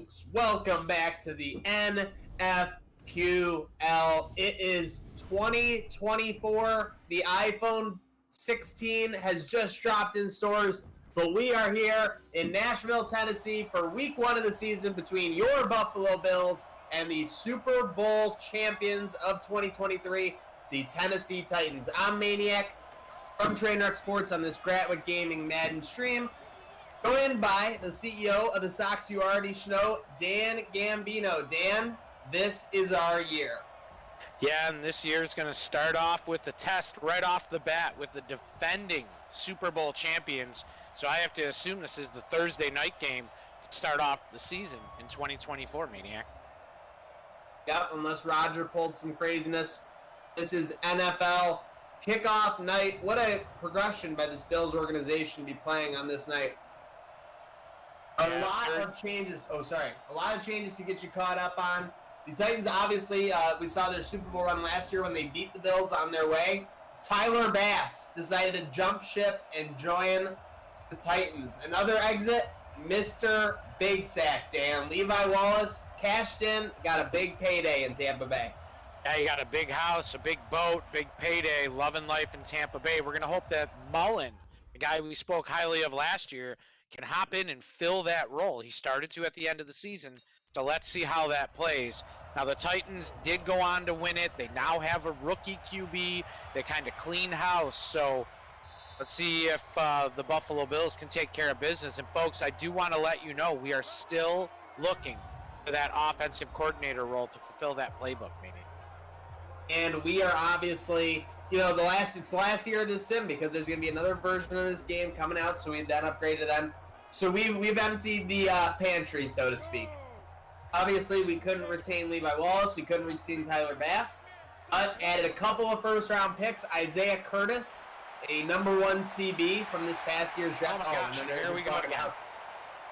folks. Welcome back to the NFQL. It is 2024. The iPhone 16 has just dropped in stores, but we are here in Nashville, Tennessee for week one of the season between your Buffalo Bills and the Super Bowl champions of 2023, the Tennessee Titans. I'm Maniac from Trainwreck Sports on this Gratwick Gaming Madden stream. Joined by the CEO of the Sox You Already Know, Dan Gambino. Dan, this is our year. Yeah, and this year is going to start off with the test right off the bat with the defending Super Bowl champions. So I have to assume this is the Thursday night game to start off the season in 2024, Maniac. Yep, unless Roger pulled some craziness. This is NFL kickoff night. What a progression by this Bills organization to be playing on this night. A lot of changes to get you caught up on. The Titans, obviously, we saw their Super Bowl run last year when they beat the Bills on their way. Tyler Bass decided to jump ship and join the Titans. Another exit, Mr. Big Sack, Dan. Levi Wallace cashed in, got a big payday in Tampa Bay. Yeah, you got a big house, a big boat, big payday, loving life in Tampa Bay. We're going to hope that Mullen, the guy we spoke highly of last year, can hop in and fill that role. He started to at the end of the season, so let's see how that plays. Now, the Titans did go on to win it. They now have a rookie QB. They kind of clean house, so let's see if the Buffalo Bills can take care of business. And, folks, I do want to let you know we are still looking for that offensive coordinator role to fulfill that playbook, meaning. And we are obviously, it's the last year of this sim because there's going to be another version of this game coming out, so we then upgraded them. So we've emptied the pantry, so to speak. Obviously, we couldn't retain Levi Wallace. We couldn't retain Tyler Bass. Added a couple of first-round picks. Isaiah Curtis, a number one CB from this past year's draft. Here we go again.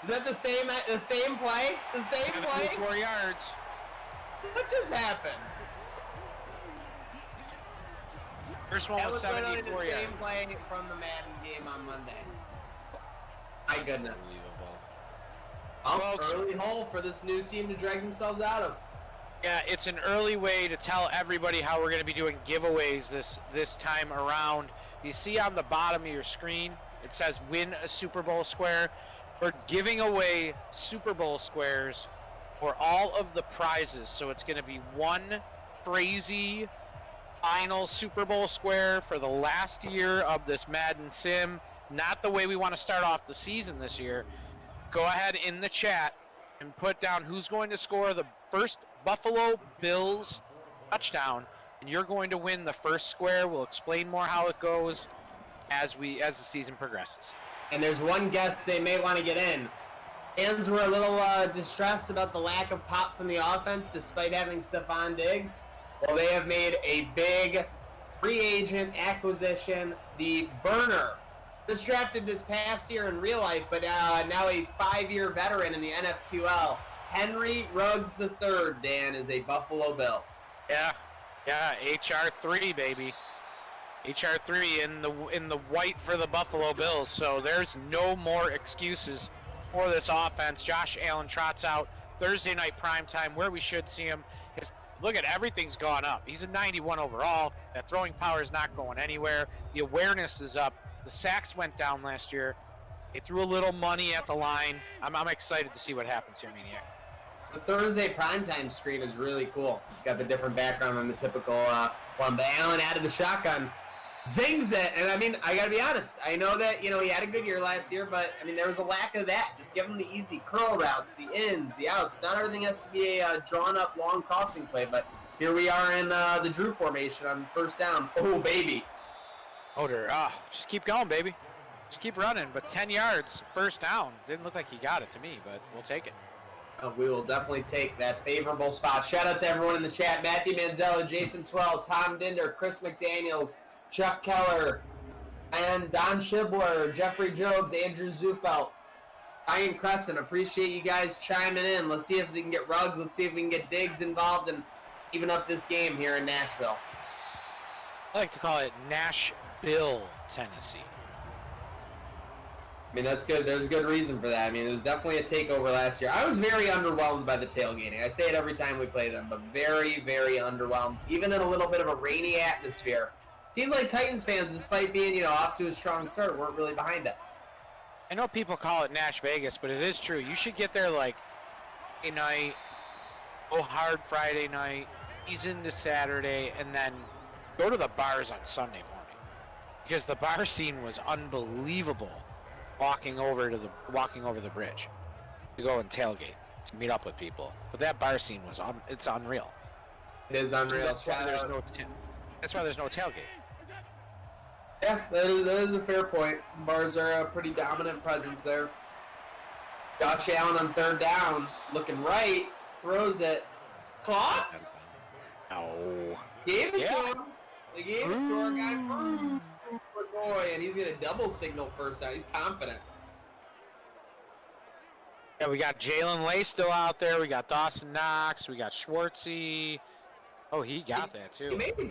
Is that the same play? The same play? 74 yards. What just happened? First one was 74 yards. Same play from the Madden game on Monday. My goodness. Early hole for this new team to drag themselves out of. Yeah, it's an early way to tell everybody how we're going to be doing giveaways this time around. You see on the bottom of your screen, it says win a Super Bowl square. We're giving away Super Bowl squares for all of the prizes. So it's going to be one crazy final Super Bowl square for the last year of this Madden sim. Not the way we want to start off the season this year. Go ahead in the chat and put down who's going to score the first Buffalo Bills touchdown, and you're going to win the first square. We'll explain more how it goes as the season progresses. And there's one guest they may want to get in. Fans were a little distressed about the lack of pop from the offense despite having Stephon Diggs. Well, they have made a big free agent acquisition, the burner. Just drafted this past year in real life, but now a 5-year veteran in the NFQL. Henry Ruggs III, Dan, is a Buffalo Bill. Yeah, HR3, baby. HR3 in the white for the Buffalo Bills, so there's no more excuses for this offense. Josh Allen trots out Thursday night primetime where we should see him. Look at everything's gone up. He's a 91 overall. That throwing power is not going anywhere. The awareness is up. The sacks went down last year. They threw a little money at the line. I'm excited to see what happens here, Maniac. The Thursday primetime screen is really cool. Got the different background than the typical one. But Allen added the shotgun. Zings it. And, I got to be honest. I know that, he had a good year last year, but, there was a lack of that. Just give him the easy curl routes, the ins, the outs. Not everything has to be a drawn-up, long crossing play, but here we are in the Drew formation on first down. Oh, baby. Just keep going, baby. Just keep running. But 10 yards, first down. Didn't look like he got it to me, but we'll take it. We will definitely take that favorable spot. Shout out to everyone in the chat. Matthew Manzella, Jason Twell, Tom Dinder, Chris McDaniels, Chuck Keller, and Don Shibler, Jeffrey Jobs, Andrew Zufelt, Ryan Crescent. Appreciate you guys chiming in. Let's see if we can get Ruggs. Let's see if we can get Diggs involved and even up this game here in Nashville. I like to call it Nashville, Tennessee. I mean, that's good. There's a good reason for that. I mean, it was definitely a takeover last year. I was very underwhelmed by the tailgating. I say it every time we play them, but very, very underwhelmed. Even in a little bit of a rainy atmosphere. Seemed like Titans fans, despite being, off to a strong start, weren't really behind it. I know people call it Nash Vegas, but it is true. You should get there like a night, go hard Friday night, ease into Saturday, and then go to the bars on Sunday morning. Because the bar scene was unbelievable walking over the bridge to go and tailgate, to meet up with people. But that bar scene was it's unreal. It is unreal. That's why there's no tailgate. Yeah, that is a fair point. Bars are a pretty dominant presence there. Josh Allen on third down, looking right, throws it. Caught? No. Gave it to him. They gave it to our guy, boy, and he's going to double signal first down. He's confident. Yeah, we got Jalen Lay still out there. We got Dawson Knox. We got Schwartzy. Oh, he got that too. He may have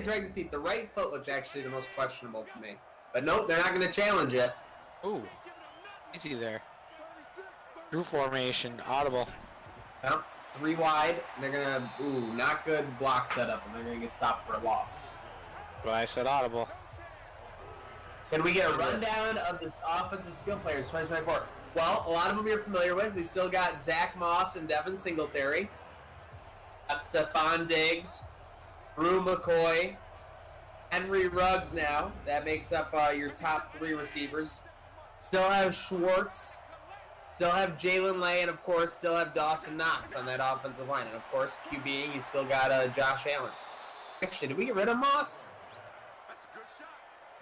dragged the feet. The right foot looked actually the most questionable to me. But nope, they're not going to challenge it. Ooh, easy there. True formation, audible. Yep, 3 wide. They're going to, not good block setup, and they're going to get stopped for a loss. Well, I said audible. Can we get a rundown of this offensive skill players 2024? Well, a lot of them you're familiar with. We still got Zach Moss and Devin Singletary. Got Stephon Diggs, Drew McCoy, Henry Ruggs now. That makes up your top 3 receivers. Still have Schwartz. Still have Jalen Lay, and of course, still have Dawson Knox on that offensive line. And of course, QBing, you still got Josh Allen. Actually, did we get rid of Moss?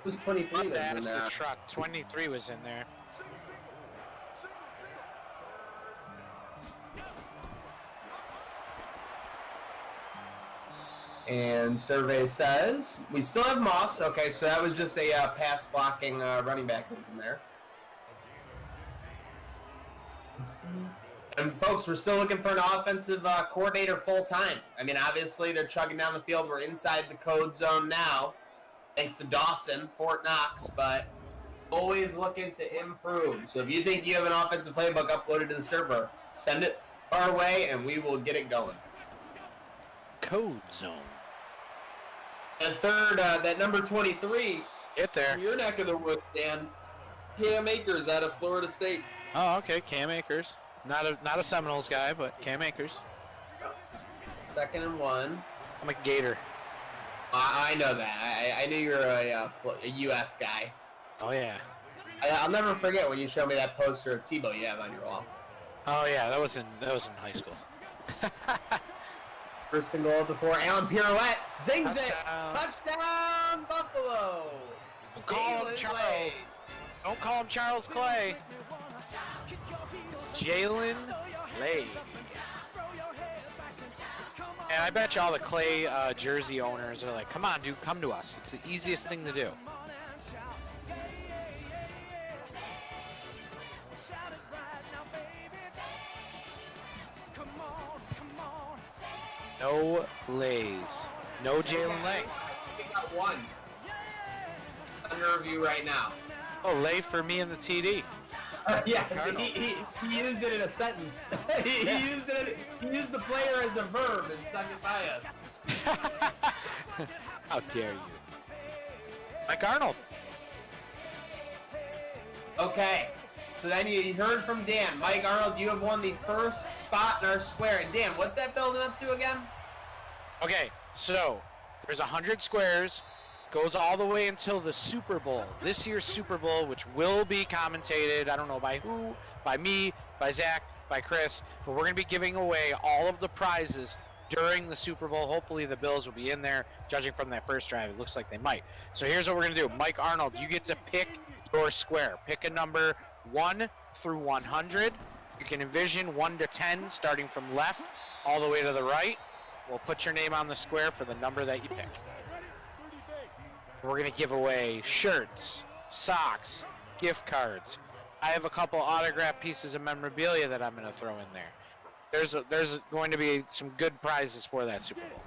Who's 23 that was in there? The truck. 23 was in there. And survey says we still have Moss. Okay, so that was just a pass blocking running back who was in there. And folks, we're still looking for an offensive coordinator full time. I mean, obviously they're chugging down the field. We're inside the code zone now, thanks to Dawson, Fort Knox, but always looking to improve. So if you think you have an offensive playbook uploaded to the server, send it our way and we will get it going. Code zone. And third, that number 23. Get there. From your neck of the woods, Dan. Cam Akers out of Florida State. Oh, okay. Cam Akers. Not a Seminoles guy, but Cam Akers. 2nd and 1. I'm a Gator. I know that. I knew you were a UF guy. Oh, yeah. I'll never forget when you showed me that poster of Tebow you have on your wall. Oh, yeah. That was in high school. First and goal of the 4. Allen pirouette. Zings it. Touchdown, Buffalo. Don't call him Charles. Don't call him Charles Clay. It's Jalen Lay. And I bet you all the Clay jersey owners are like, come on, dude, come to us. It's the easiest thing to do. No Lays. No Jalen Lay. We got 1. Under review right now. Oh, Lay for me in the TD. Yes, he used it in a sentence. he used the player as a verb and stuck it by us. How dare you. Mike Arnold. Okay, so then you heard from Dan. Mike Arnold, you have won the first spot in our square. And Dan, what's that building up to again? Okay, so there's 100 squares. Goes all the way until the Super Bowl. This year's Super Bowl, which will be commentated, I don't know by who, by me, by Zach, by Chris, but we're going to be giving away all of the prizes during the Super Bowl. Hopefully the Bills will be in there, judging from that first drive. It looks like they might. So here's what we're going to do. Mike Arnold, you get to pick your square. Pick a number 1 through 100. You can envision 1 to 10, starting from left all the way to the right. We'll put your name on the square for the number that you pick. We're going to give away shirts, socks, gift cards. I have a couple autographed pieces of memorabilia that I'm going to throw in there. There's going to be some good prizes for that Super Bowl.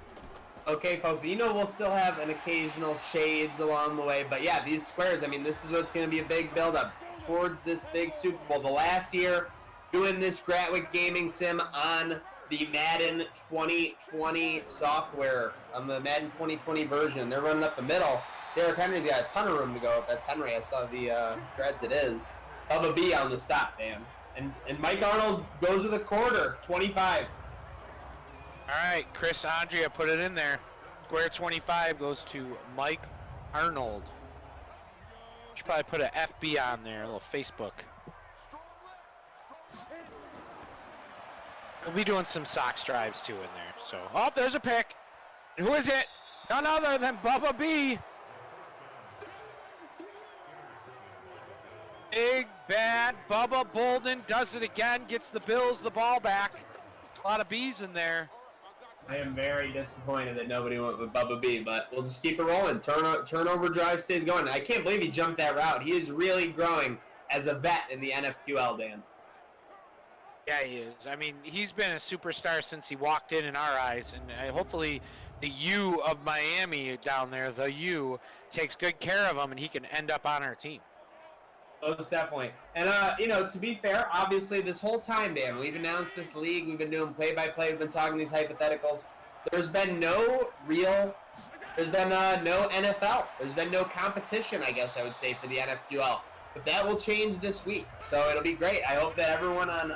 Okay, folks, we'll still have an occasional shades along the way, but yeah, these squares, I mean, this is what's going to be a big build-up. towards this big Super Bowl. The last year, doing this Gratwick Gaming Sim on the Madden 2020 software, on the Madden 2020 version. They're running up the middle. Derrick Henry's got a ton of room to go up. That's Henry. I saw the dreads. It is. Bubba B on the stop, man. And Mike Arnold goes with a quarter, 25. All right, Chris Andrea put it in there. Square 25 goes to Mike Arnold. Should probably put an FB on there, a little Facebook. We'll be doing some Sox drives too in there. So, oh, there's a pick. And who is it? None other than Bubba B. Big bad Bubba Bolden does it again, gets the Bills the ball back. A lot of B's in there. I am very disappointed that nobody went with Bubba B, but we'll just keep it rolling. Turnover drive stays going. I can't believe he jumped that route. He is really growing as a vet in the NFQL, Dan. Yeah, he is. I mean, he's been a superstar since he walked in our eyes, and hopefully the U of Miami down there, the U, takes good care of him, and he can end up on our team. Most definitely. And, to be fair, obviously this whole time, Dan, we've announced this league, we've been doing play-by-play, we've been talking these hypotheticals. There's been no NFL. There's been no competition, I guess I would say, for the NFQL. But that will change this week, so it'll be great. I hope that everyone on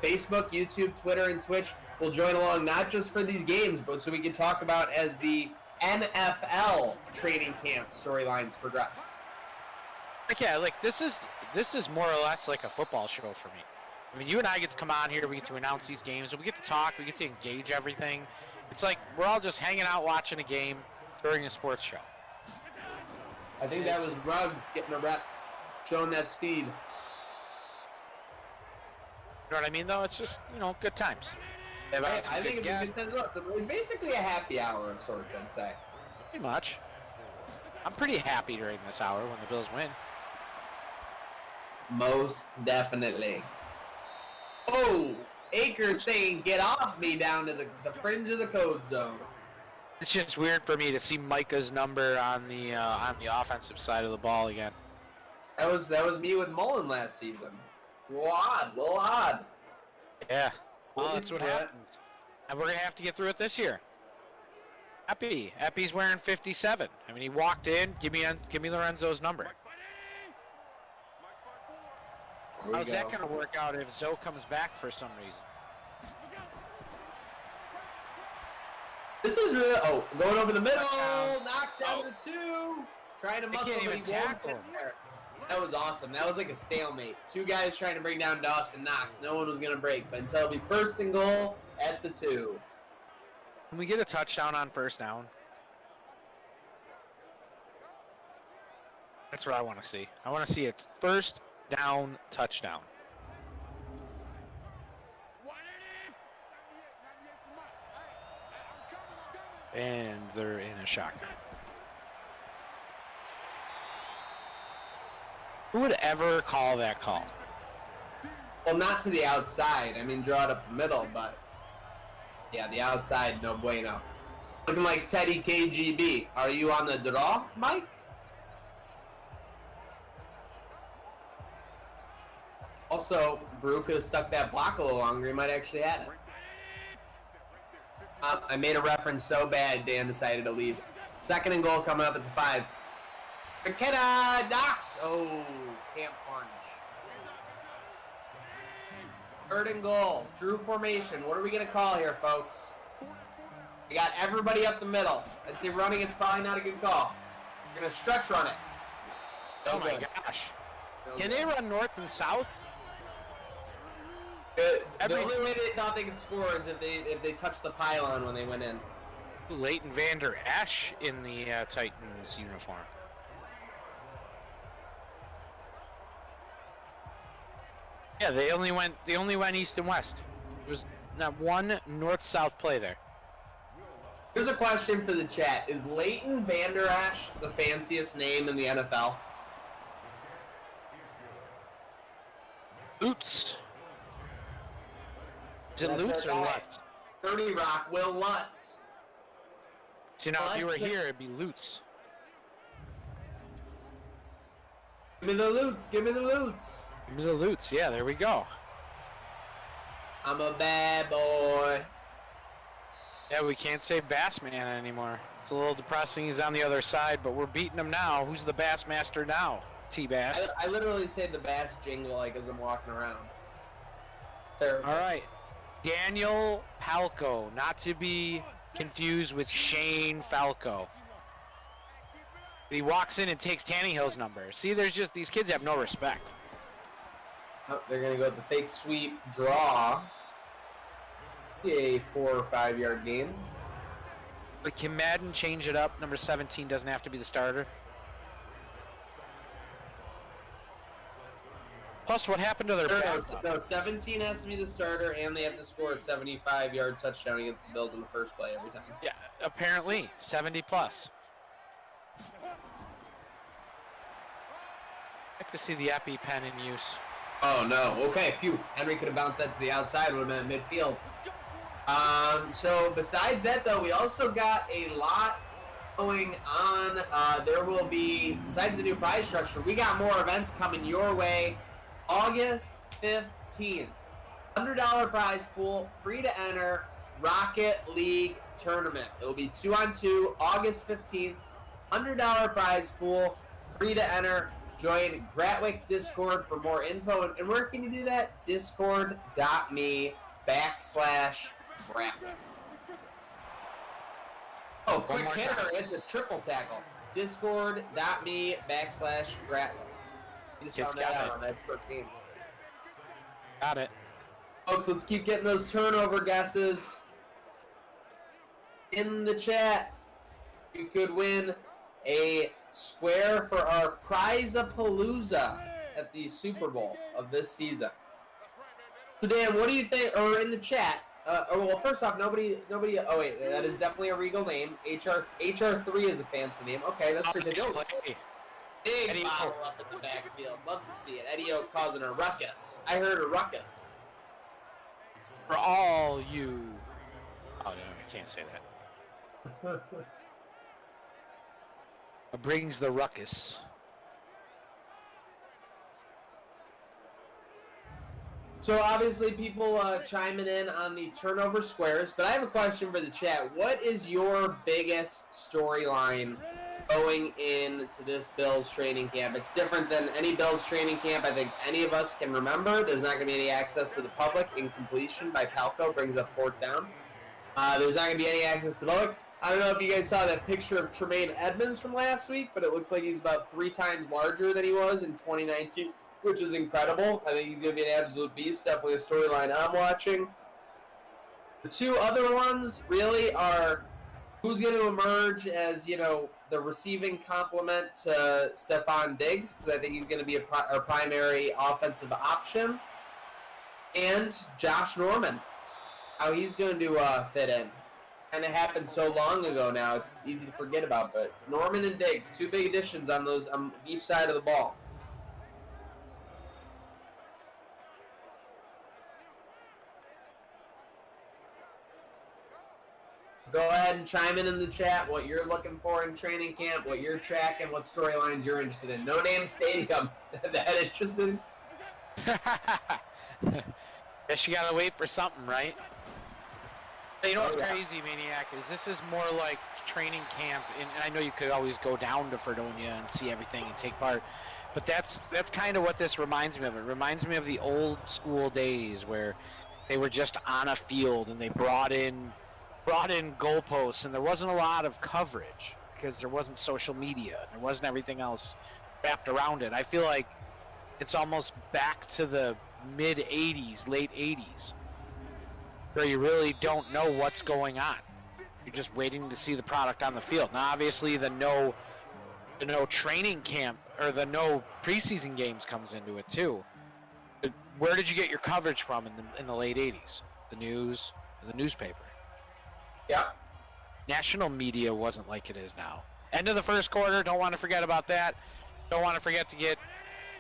Facebook, YouTube, Twitter, and Twitch will join along, not just for these games, but so we can talk about as the NFL training camp storylines progress. Yeah, like this is more or less like a football show for me. I mean, you and I get to come on here, we get to announce these games, and we get to talk, we get to engage everything. It's like we're all just hanging out watching a game during a sports show. I think that was Ruggs getting a rep, showing that speed. You know what I mean, though? It's just, good times. I think it's a good time as well. It's basically a happy hour of sorts, I'd say. Pretty much. I'm pretty happy during this hour when the Bills win. Most definitely. Oh, Akers saying, get off me down to the fringe of the code zone. It's just weird for me to see Micah's number on the offensive side of the ball again. That was me with Mullen last season. A little odd. Yeah. Well, that's what happens. And we're going to have to get through it this year. Epi's wearing 57. I mean, he walked in. Give me Lorenzo's number. How's that going to work out if Zoe comes back for some reason? This is really going over the middle. Knocks down to the 2. Trying to muscle, but he won't get there. That was awesome. That was like a stalemate. 2 guys trying to bring down Dawson Knox. No one was going to break, but until it'll be first and goal at the 2. Can we get a touchdown on first down? That's what I want to see. I want to see a first down touchdown. And they're in a shotgun. Who would ever call that call? Well, not to the outside. I mean, draw it up the middle, but yeah, the outside, no bueno. Looking like Teddy KGB. Are you on the draw, Mike? Also, Brew could have stuck that block a little longer. He might actually had it. I made a reference so bad, Dan decided to leave. Second and goal coming up at the 5. McKenna Knox. Oh, can't punch. Third and goal. True formation. What are we going to call here, folks? We got everybody up the middle. I'd say running, it's probably not a good call. We're going to stretch run it. Oh my gosh. Can they run north and south? The only way they thought they could score is if they touched the pylon when they went in. Leighton Vander Esch in the Titans uniform. Yeah, they only went east and west. There was not one north-south play there. Here's a question for the chat. Is Leighton Vander Esch the fanciest name in the NFL? Lutz. Is it Lutz or Lutz? 30 Rock, Will Lutz. See, now if you were here, it'd be Lutz. Give me the loots. Give me the loots. Give me the loots. Yeah, there we go. I'm a bad boy. Yeah, we can't say Bassman anymore. It's a little depressing. He's on the other side, but we're beating him now. Who's the Bassmaster now? T-Bass. I literally say the Bass jingle like as I'm walking around. Terrible. All right. Daniel Falco, not to be confused with Shane Falco. He walks in and takes Tannehill's number. See, there's just, these kids have no respect. Oh, they're going to go with the fake sweep draw. A 4 or 5 yard gain. But can Madden change it up? Number 17 doesn't have to be the starter. Plus, what happened to their backup? No, 17 has to be the starter, and they have to score a 75-yard touchdown against the Bills in the first play every time. Yeah, apparently 70 plus. I'd like to see the EpiPen in use. Oh no! Okay, phew. Henry could have bounced that to the outside. Would have been at midfield. So besides that, though, we also got a lot going on. There will be, besides the new prize structure, we got more events coming your way. August 15th, $100 prize pool, free to enter, Rocket League tournament. It will be 2-on-2, August 15th, $100 prize pool, free to enter. Join Gratwick Discord for more info. And where can you do that? Discord.me/Gratwick. Oh, quick hitter, it's a triple tackle. Discord.me/Gratwick. You just found that out on that 13. Got it. Folks, let's keep getting those turnover guesses in the chat. You could win a square for our Prize-a-Palooza at the Super Bowl of this season. So Dan, what do you think? Or in the chat? Well, first off, nobody. Oh wait, that is definitely a regal name. HR3 is a fancy name. Okay, that's pretty good. Big Eddie bottle up in the backfield. Love to see it. Eddie O causing a ruckus. I heard a ruckus. For all you... Oh, no, I can't say that. It brings the ruckus. So obviously people chiming in on the turnover squares, but I have a question for the chat. What is your biggest storyline going into this Bills training camp? It's different than any Bills training camp I think any of us can remember. There's not going to be any access to the public. Incompletion by Palco brings up 4th down. There's not going to be any access to the public. I don't know if you guys saw that picture of Tremaine Edmonds from last week, but it looks like he's about 3 times larger than he was in 2019, which is incredible. I think he's going to be an absolute beast. Definitely a storyline I'm watching. The two other ones really are who's going to emerge as, you know, the receiving complement to Stephon Diggs, because I think he's going to be our primary offensive option, and Josh Norman, how he's going to fit in. Kind of happened so long ago now, it's easy to forget about, but Norman and Diggs, 2 big additions on those on each side of the ball. Go ahead and chime in the chat what you're looking for in training camp, what you're tracking, what storylines you're interested in. No Name Stadium, that interested? Guess you gotta wait for something, right? But you know what's crazy, Maniac, is this is more like training camp, and I know you could always go down to Fredonia and see everything and take part, but that's kind of what this reminds me of. It reminds me of the old school days where they were just on a field and they brought in goalposts, and there wasn't a lot of coverage because there wasn't social media, there wasn't everything else wrapped around it. I feel like it's almost back to the mid 80s, late 80s, where you really don't know what's going on. You're just waiting to see the product on the field. Now obviously the no training camp or the no preseason games comes into it too. But where did you get your coverage from in the late 80s? The news, the newspaper. Yeah. National media wasn't like it is now. End of the first quarter, don't want to forget about that. Don't want to forget to get,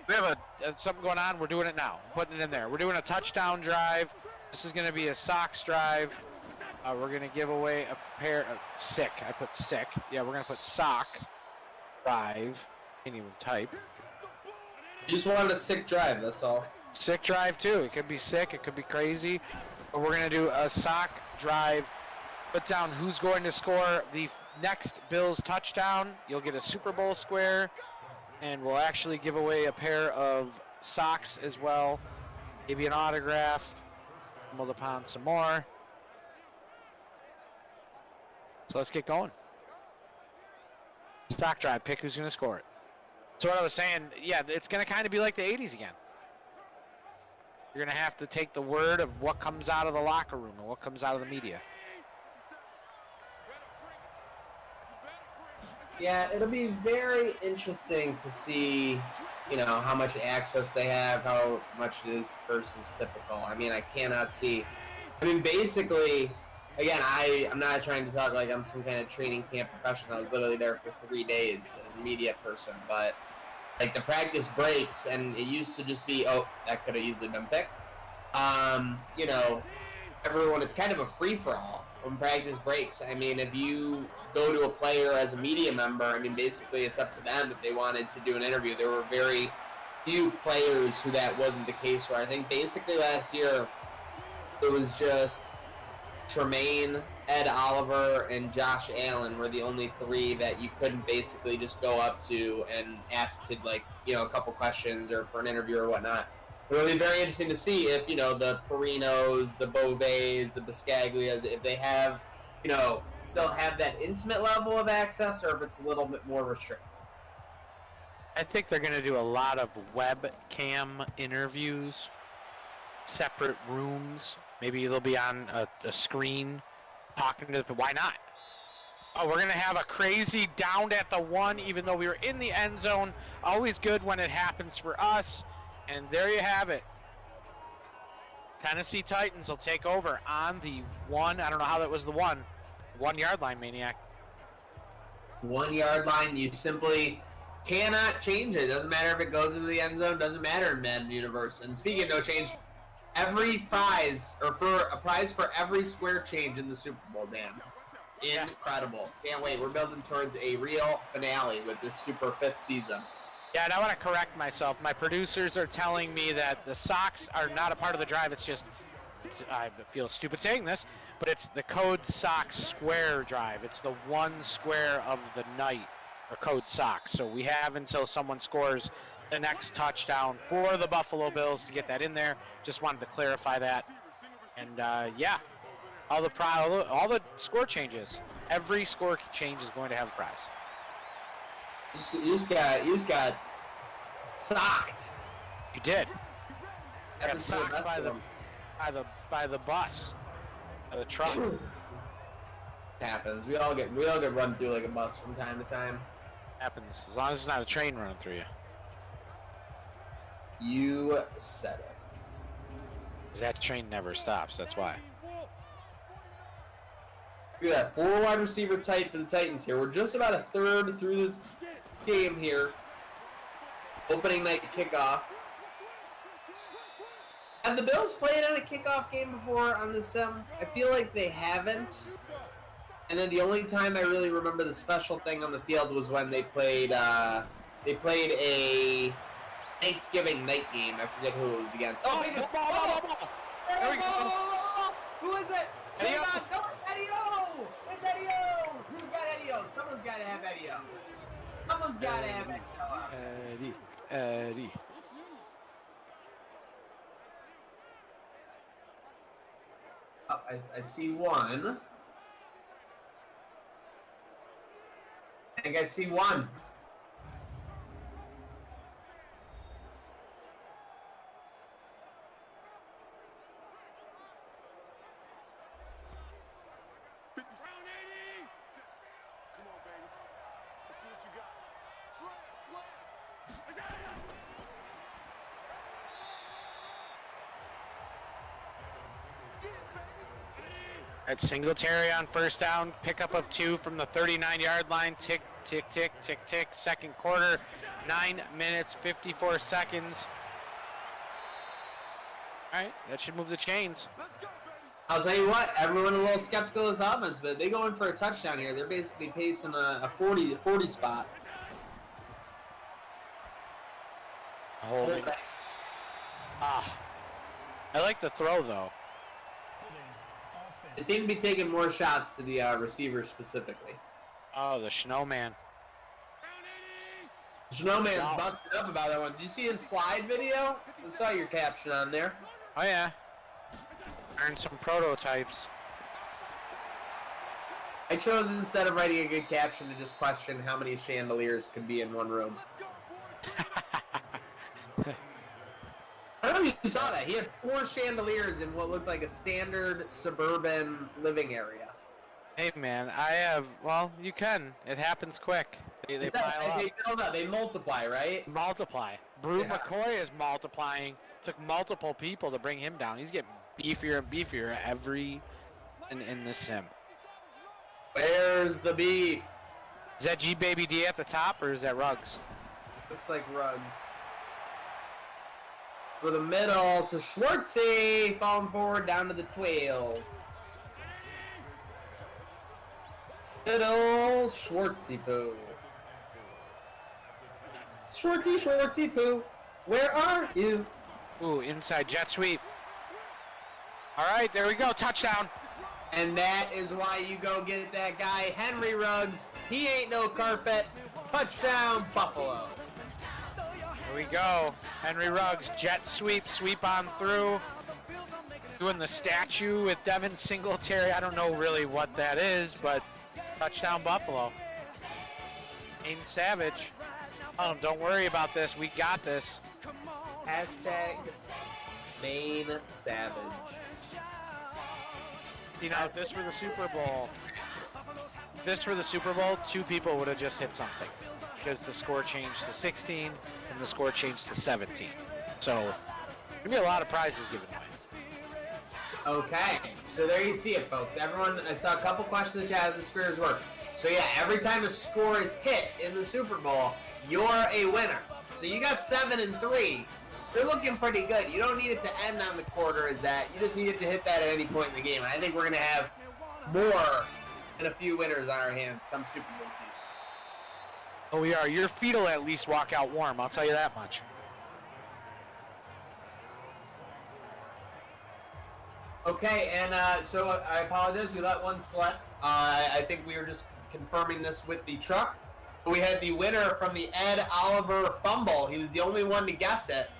we have something going on, we're doing it now. Putting it in there. We're doing a touchdown drive. This is going to be a socks drive. We're going to give away a pair of sick. I put sick. Yeah, we're going to put sock drive. Can't even type. You just wanted a sick drive, that's all. Sick drive too. It could be sick. It could be crazy. But we're gonna do a sock drive. Put down who's going to score the next Bills touchdown. You'll get a Super Bowl square, and we'll actually give away a pair of socks as well. Maybe an autograph. Stumbled upon some more. So let's get going. Stock drive. Pick who's going to score it. So what I was saying, yeah, it's going to kind of be like the 80s again. You're going to have to take the word of what comes out of the locker room and what comes out of the media. Yeah, it'll be very interesting to see, you know, how much access they have, how much it is versus typical. I mean, I cannot see. I mean, basically, again, I'm not trying to talk like I'm some kind of training camp professional. I was literally there for 3 days as a media person, but like the practice breaks, and it used to just be, oh, that could have easily been picked. You know, everyone, it's kind of a free-for-all when practice breaks. I mean, if you go to a player as a media member, I mean, basically it's up to them if they wanted to do an interview. There were very few players who that wasn't the case for. I think basically last year it was just Tremaine, Ed Oliver, and Josh Allen were the only three that you couldn't basically just go up to and ask to, like, you know, a couple questions or for an interview or whatnot. It'll be very interesting to see if, you know, the Perinos, the Boves, the Biscaglias, if they have, you know, still have that intimate level of access, or if it's a little bit more restricted. I think they're going to do a lot of webcam interviews, separate rooms. Maybe they'll be on a screen talking to the, why not? Oh, we're going to have a crazy down at the one, even though we were in the end zone. Always good when it happens for us. And there you have it. Tennessee Titans will take over on the one. I don't know how that was the 1 yard line, Maniac. 1 yard line, you simply cannot change it. Doesn't matter if it goes into the end zone. Doesn't matter in Madden Universe. And speaking of no change, every prize, or for a prize for every square change in the Super Bowl, Dan. Incredible. Can't wait. We're building towards a real finale with this Super 5th season. Yeah, and I want to correct myself. My producers are telling me that the socks are not a part of the drive. It's just, I feel stupid saying this, but it's the code socks square drive. It's the one square of the night, or code socks. So we have until someone scores the next touchdown for the Buffalo Bills to get that in there. Just wanted to clarify that. And yeah, all the score changes. Every score change is going to have a prize. You just got socked. You did. I got socked by the bus, by the truck. Happens. We all get run through like a bus from time to time. Happens, as long as it's not a train running through you. You said it. 'Cause that train never stops. That's why. Look at that, 4 wide receiver tight for the Titans here. We're just about a third through this game here. Opening night kickoff. Have the Bills played on a kickoff game before on this sim? I feel like they haven't. And then the only time I really remember the special thing on the field was when they played a Thanksgiving night game. I forget who it was against. Ball. There we go. Who is it? Eddie-O. No, it's Eddie-O! It's Eddie-O! Who's got Eddie-O? Someone's got to have Eddie-O. Someone's got to have Eddie-O. Eddie. Oh, I see one. I think I see one. At Singletary on first down, pickup of 2 from the 39-yard line. Tick, tick, tick, tick, tick. Second quarter, 9 minutes, 54 seconds. All right, that should move the chains. I'll tell you what, everyone a little skeptical of this offense, but they go in for a touchdown here. They're basically pacing a 40 spot. Holding. Ah. I like the throw, though. They seem to be taking more shots to the receivers specifically. Oh, the snowman. Snowman's busted up about that one. Did you see his slide video? I saw your caption on there. Oh, yeah. Earned some prototypes. I chose, instead of writing a good caption, to just question how many chandeliers could be in one room. I don't know if you saw that. He had 4 chandeliers in what looked like a standard suburban living area. Hey, man, well, you can. It happens quick. They pile up. They multiply, right? Multiply. Brew McCoy is multiplying. Took multiple people to bring him down. He's getting beefier and beefier in this sim. Where's the beef? Is that G Baby D at the top, or is that Ruggs? Looks like Ruggs. For the middle to Schwartzy, falling forward down to the 12. Good old Schwartzy Poo. Schwartzy Poo, where are you? Ooh, inside jet sweep. All right, there we go, touchdown. And that is why you go get that guy, Henry Ruggs. He ain't no carpet. Touchdown, Buffalo. Here we go. Henry Ruggs, jet sweep, sweep on through. Doing the statue with Devin Singletary. I don't know really what that is, but touchdown, Buffalo. Aim Savage. Don't worry about this. We got this. Hashtag Main Savage. You know, if this were the Super Bowl, two people would have just hit something, because the score changed to 16 and the score changed to 17. So, there's gonna be a lot of prizes given away. Okay, so there you see it, folks. Everyone, I saw a couple questions in the chat how the squares work. So yeah, every time a score is hit in the Super Bowl, you're a winner. So you got 7 and 3. They're looking pretty good. You don't need it to end on the quarter as that. You just need it to hit that at any point in the game. And I think we're going to have more than a few winners on our hands come Super Bowl season. Oh, we are. Your feet will at least walk out warm. I'll tell you that much. Okay, and so I apologize. We let one slip. I think we were just confirming this with the truck. We had the winner from the Ed Oliver fumble. He was the only one to guess it.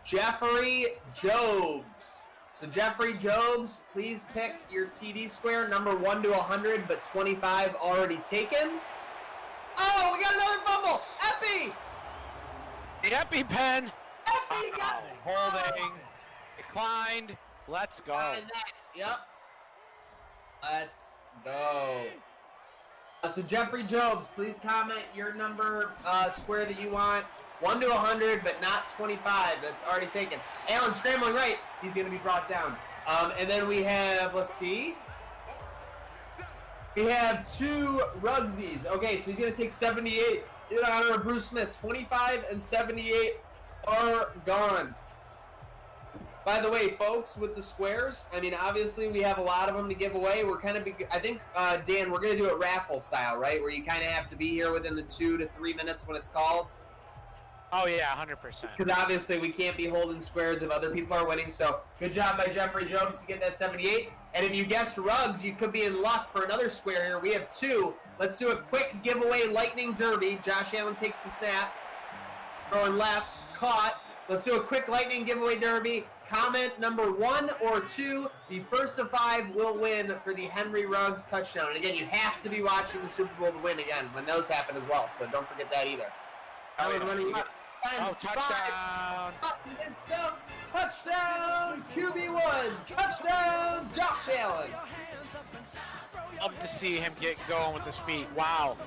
Jeffrey Jobs. So Jeffrey Jobs, please pick your TD square, number 1 to 100, but 25 already taken. Oh, we got another fumble! Epi! The EpiPen. Epi got it! Holding. Declined. Let's go. Yep. Let's go. So Jeffrey Jobs, please comment your number square that you want. 1 to 100, but not 25. That's already taken. Allen scrambling right. He's going to be brought down. And then we have, let's see. We have 2 Ruggsies. Okay, so he's going to take 78 in honor of Bruce Smith. 25 and 78 are gone. By the way, folks, with the squares, I mean, obviously we have a lot of them to give away. We're kind of, I think, Dan, we're going to do it raffle style, right? Where you kind of have to be here within the 2 to 3 minutes when it's called. Oh, yeah, 100%. Because obviously we can't be holding squares if other people are winning. So good job by Jeffrey Jones to get that 78. And if you guessed Ruggs, you could be in luck for another square here. We have 2. Let's do a quick giveaway lightning derby. Josh Allen takes the snap. Throwing left. Caught. Let's do a quick lightning giveaway derby. Comment number 1 or 2. The first of 5 will win for the Henry Ruggs touchdown. And again, you have to be watching the Super Bowl to win again when those happen as well. So don't forget that either. Touchdown! Touchdown! QB1! Touchdown! Josh Allen! Love to see him get going with his feet. Wow.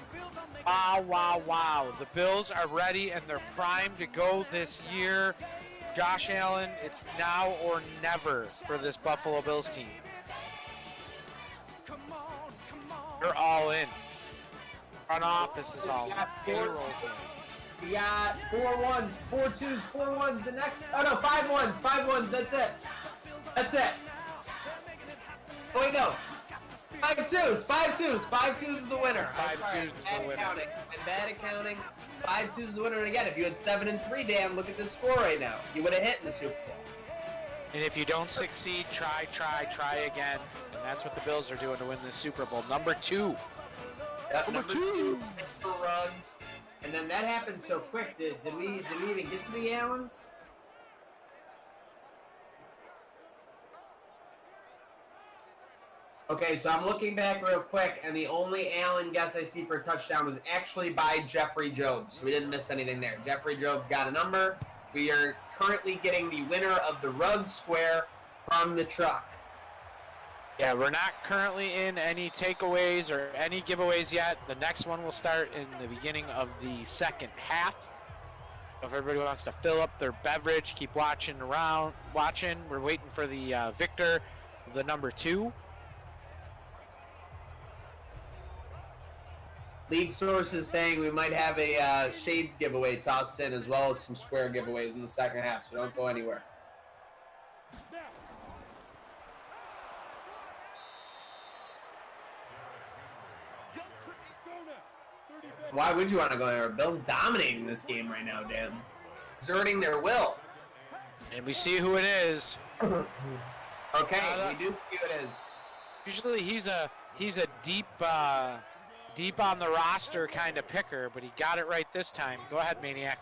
Wow, wow, wow. The Bills are ready and they're primed to go this year. Josh Allen, it's now or never for this Buffalo Bills team. They're all in. Front office is all in. Payroll's in. We got 4 1s, 4 2s, 4 1s. The next, oh no, 5 1s, 5 1s. That's it. That's it. Oh wait, no. 5 2s, 5 2s, 5 2s is the winner. 5 2s is the winner. Bad accounting. 5-2 is the winner. And again, if you had 7-3, Dan, look at this score right now. You would have hit in the Super Bowl. And if you don't succeed, try again. And that's what the Bills are doing to win this Super Bowl. Number 2. Yep, number 2. Thanks for Ruggs. And then that happened so quick. Did we even get to the Allens? Okay, so I'm looking back real quick, and the only Allen guess I see for a touchdown was actually by Jeffrey Jobs. So we didn't miss anything there. Jeffrey Jobs got a number. We are currently getting the winner of the Ruggs Square from the truck. Yeah, we're not currently in any takeaways or any giveaways yet. The next one will start in the beginning of the second half. If everybody wants to fill up their beverage, keep watching. We're waiting for the victor of the number 2. League sources saying we might have a shades giveaway tossed in, as well as some square giveaways in the second half, so don't go anywhere. Why would you want to go there? Bill's dominating this game right now, Dan. Exerting their will. And we see who it is. Okay, we do see who it is. Usually he's a deep on the roster kind of picker, but he got it right this time. Go ahead, Maniac.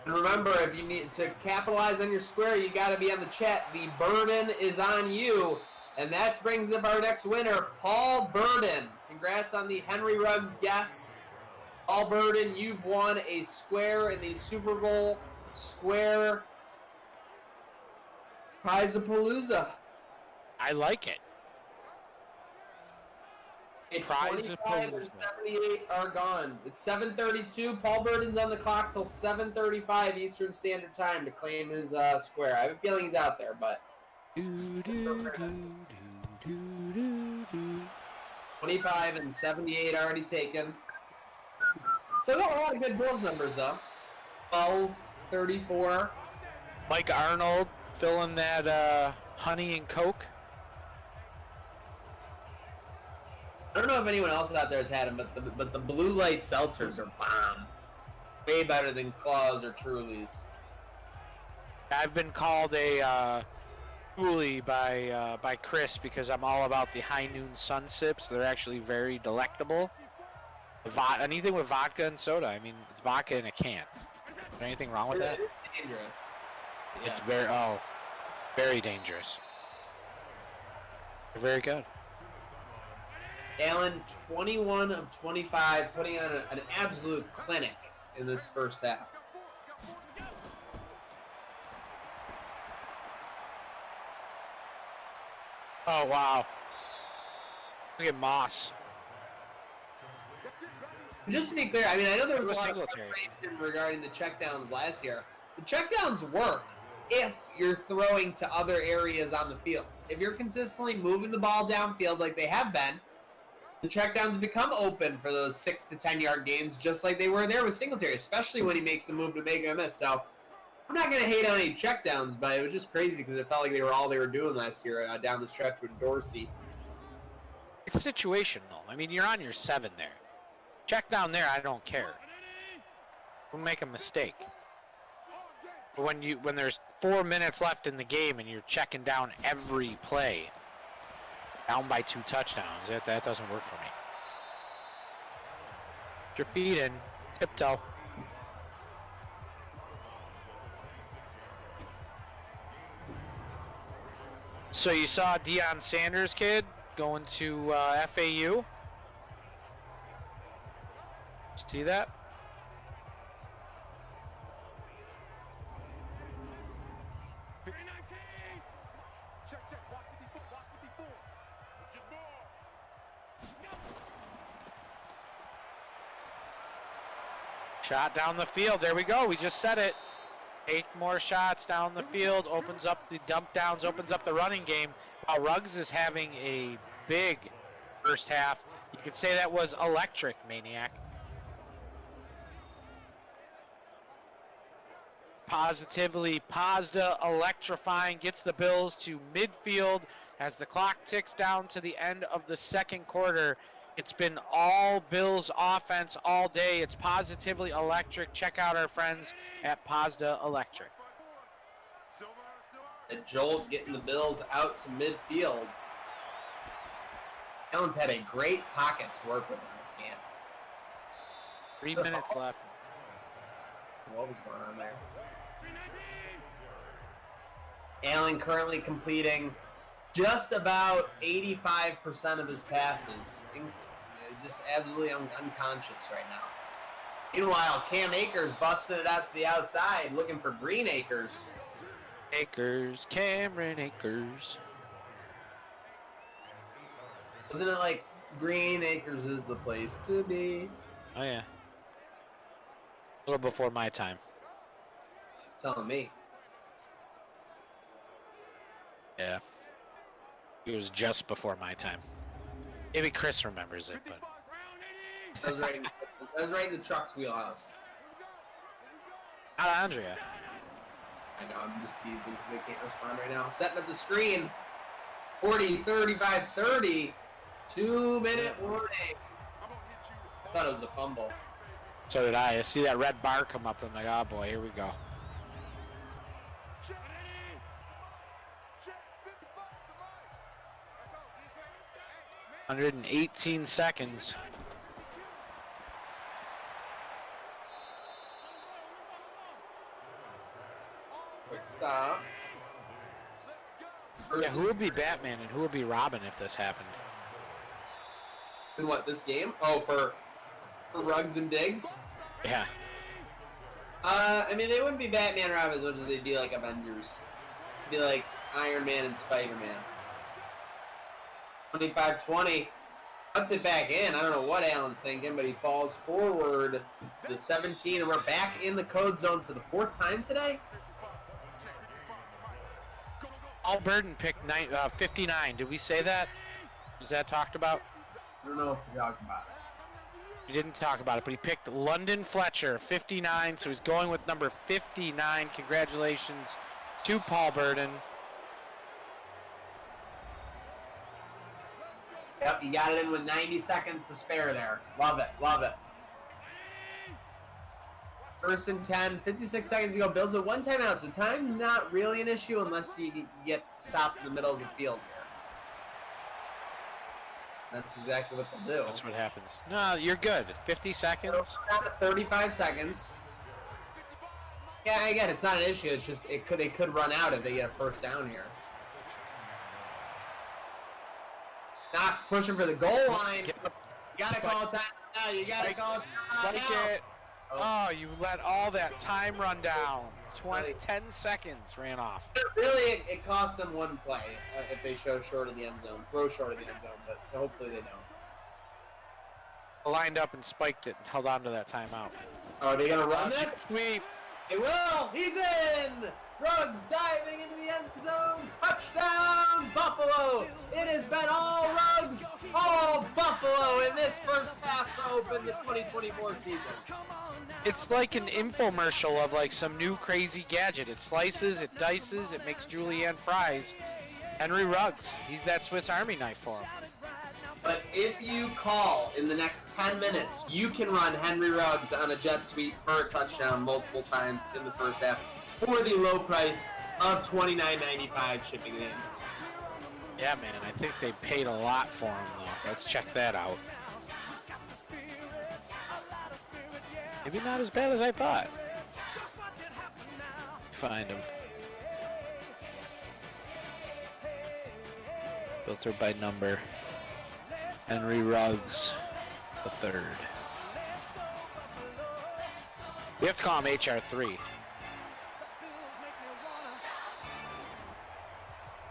And remember, if you need to capitalize on your square, you got to be on the chat. The burden is on you. And that brings up our next winner, Paul Burden. Congrats on the Henry Ruggs guess. Paul Burden, you've won a square in the Super Bowl Square Prize-a-Palooza. I like it. Prize 25 and 78 are gone. It's 7:32. Paul Burden's on the clock till 7:35 Eastern Standard Time to claim his square. I have a feeling he's out there, but 25 and 78 already taken. So got a lot of good Bills numbers though. 12, 34. Mike Arnold filling that honey and Coke. I don't know if anyone else out there has had them, but the blue light seltzers are bomb. Way better than Claws or Trulies. I've been called a coolie by Chris because I'm all about the high noon sun sips. They're actually very delectable. Anything with vodka and soda. I mean, it's vodka in a can. Is there anything wrong with that? It's dangerous. It's very dangerous. They're very good. Allen, 21 of 25, putting on an absolute clinic in this first half. Oh, wow. Look at Moss. Just to be clear, I mean, I know there was a lot of Singletary frustration regarding the checkdowns last year. The checkdowns work if you're throwing to other areas on the field. If you're consistently moving the ball downfield like they have been, the checkdowns become open for those 6 to 10 yard gains, just like they were there with Singletary, especially when he makes a move to make a miss. So I'm not going to hate on any checkdowns, but it was just crazy because it felt like they were all they were doing last year down the stretch with Dorsey. It's situational. I mean, you're on your 7 there. Check down there, I don't care. We'll make a mistake. But when there's 4 minutes left in the game and you're checking down every play, down by 2 touchdowns, that doesn't work for me. Put your feet in, tiptoe. So you saw Deion Sanders, kid, going to FAU. See that? Shot down the field. There we go. We just said it. 8 more shots down the field. Opens up the dump downs. Opens up the running game. While Ruggs is having a big first half. You could say that was electric, Maniac. Positively Pazda electrifying, gets the Bills to midfield as the clock ticks down to the end of the second quarter. It's been all Bills offense all day. It's positively electric. Check out our friends at Pazda Electric. And Jolt getting the Bills out to midfield. Allen's had a great pocket to work with in this game. 3 minutes left. What was going on there? Allen currently completing just about 85% of his passes. Just absolutely unconscious right now. Meanwhile, Cam Akers busting it out to the outside, looking for Green Acres. Akers, Cameron Akers. Wasn't it like Green Acres is the place to be? Oh, yeah. A little before my time. Telling me. Yeah. It was just before my time. Maybe Chris remembers it, but... That was right in the Chuck's wheelhouse. Not Andrea. I know, I'm just teasing because they can't respond right now. Setting up the screen. 40, 35, 30. 2-minute warning. I thought it was a fumble. So did I. I see that red bar come up, and I'm like, oh boy, here we go. 118 seconds. Quick stop. Yeah, who would be Batman and who would be Robin if this happened? In what, this game? Oh, for Ruggs and Diggs? Yeah. I mean, they wouldn't be Batman or Robin as much as they'd be like Avengers. It'd be like Iron Man and Spider-Man. 25-20. Puts it back in. I don't know what Allen's thinking, but he falls forward to the 17, and we're back in the code zone for the 4th time today? Paul Burden picked 59. Did we say that? Was that talked about? I don't know if we talked about it. We didn't talk about it, but he picked London Fletcher, 59, so he's going with number 59. Congratulations to Paul Burden. Yep, you got it in with 90 seconds to spare there. Love it, love it. 1st and 10, 56 seconds to go. Bills with 1 timeout, so time's not really an issue unless you get stopped in the middle of the field here. That's exactly what they'll do. That's what happens. No, you're good. 50 seconds. 35 seconds. Yeah, again, it's not an issue. It's just it could run out if they get a 1st down here. Knox pushing for the goal line. You gotta call a timeout now. You gotta call a timeout now. Spike it. Oh, you let all that time run down. 10 seconds ran off. Really, it cost them 1 play if they show short of the end zone, throw short of the end zone. But so hopefully they don't. Lined up and spiked it and held on to that timeout. Are they gonna run this? Sweep. They will. He's in. Ruggs diving into the end zone. Touchdown, Buffalo. It has been all Ruggs, all Buffalo in this first half to open the 2024 season. It's like an infomercial of like some new crazy gadget. It slices, it dices, it makes julienne fries. Henry Ruggs, he's that Swiss Army knife for him. But if you call in the next 10 minutes, you can run Henry Ruggs on a jet sweep for a touchdown multiple times in the first half for the low price of $29.95 shipping it in. Yeah, man, I think they paid a lot for him, though. Let's check that out. Maybe not as bad as I thought. Find him. Filter by number. Henry Ruggs III. We have to call him HR3.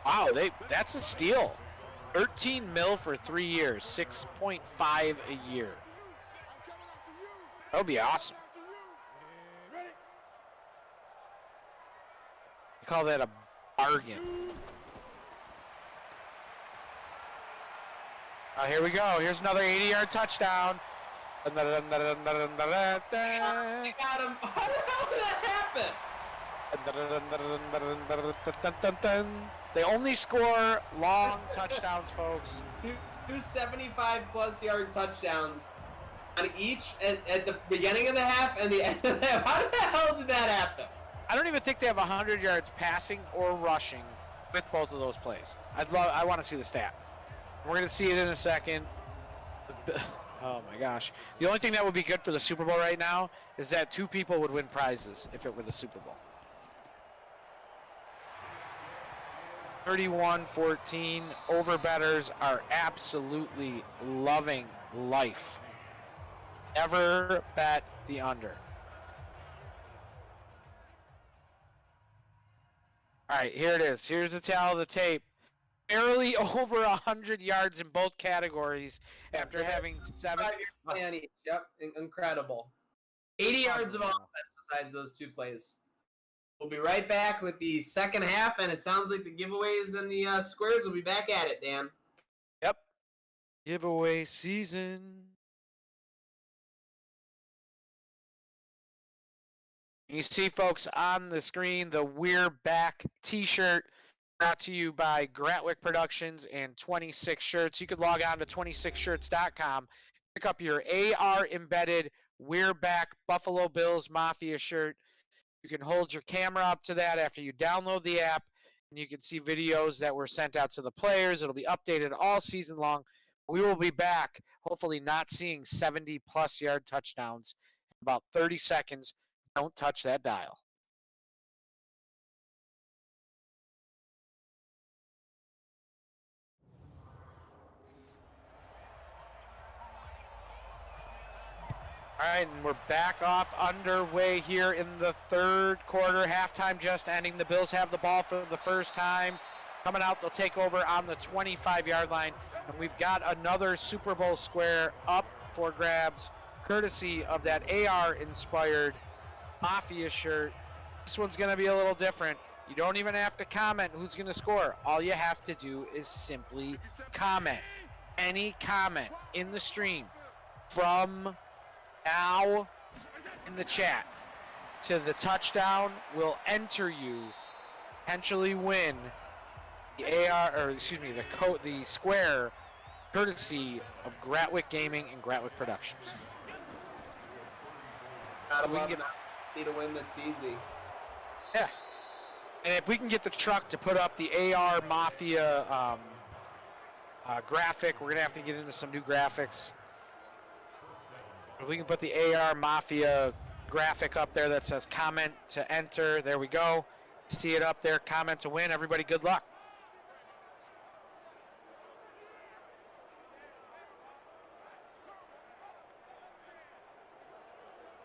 Wow, that's a steal. 13 mil for 3 years, 6.5 a year. That would be awesome. I call that a bargain. Here we go. Here's another 80-yard touchdown. They got him. How did that happen? They only score long touchdowns, folks. 2 75-plus yard touchdowns on each at the beginning of the half and the end of the half. How the hell did that happen? I don't even think they have 100 yards passing or rushing with both of those plays. I want to see the stat. We're going to see it in a second. Oh my gosh. The only thing that would be good for the Super Bowl right now is that 2 people would win prizes if it were the Super Bowl. 31-14. Overbetters are absolutely loving life. Never bet the under. All right, here it is. Here's the tale of the tape. Barely over 100 yards in both categories after having 7. Yep, incredible. 80 yards of offense besides those 2 plays. We'll be right back with the second half, and it sounds like the giveaways and the squares will be back at it, Dan. Yep. Giveaway season. You see, folks, on the screen, the We're Back t-shirt brought to you by Gratwick Productions and 26 Shirts. You could log on to 26shirts.com, pick up your AR embedded We're Back Buffalo Bills Mafia shirt. You can hold your camera up to that after you download the app, and you can see videos that were sent out to the players. It'll be updated all season long. We will be back, hopefully not seeing 70-plus yard touchdowns in about 30 seconds. Don't touch that dial. All right, and we're back off underway here in the third quarter. Halftime just ending. The Bills have the ball for the first time. Coming out, they'll take over on the 25-yard line. And we've got another Super Bowl square up for grabs, courtesy of that AR-inspired Mafia shirt. This one's going to be a little different. You don't even have to comment who's going to score. All you have to do is simply comment. Any comment in the stream from now in the chat to the touchdown will enter you, potentially win the the square, courtesy of Gratwick Gaming and Gratwick Productions. We can get a win that's easy. Yeah, and if we can get the truck to put up the AR Mafia graphic, we're gonna have to get into some new graphics. If we can put the AR Mafia graphic up there that says comment to enter, there we go. See it up there, comment to win. Everybody, good luck.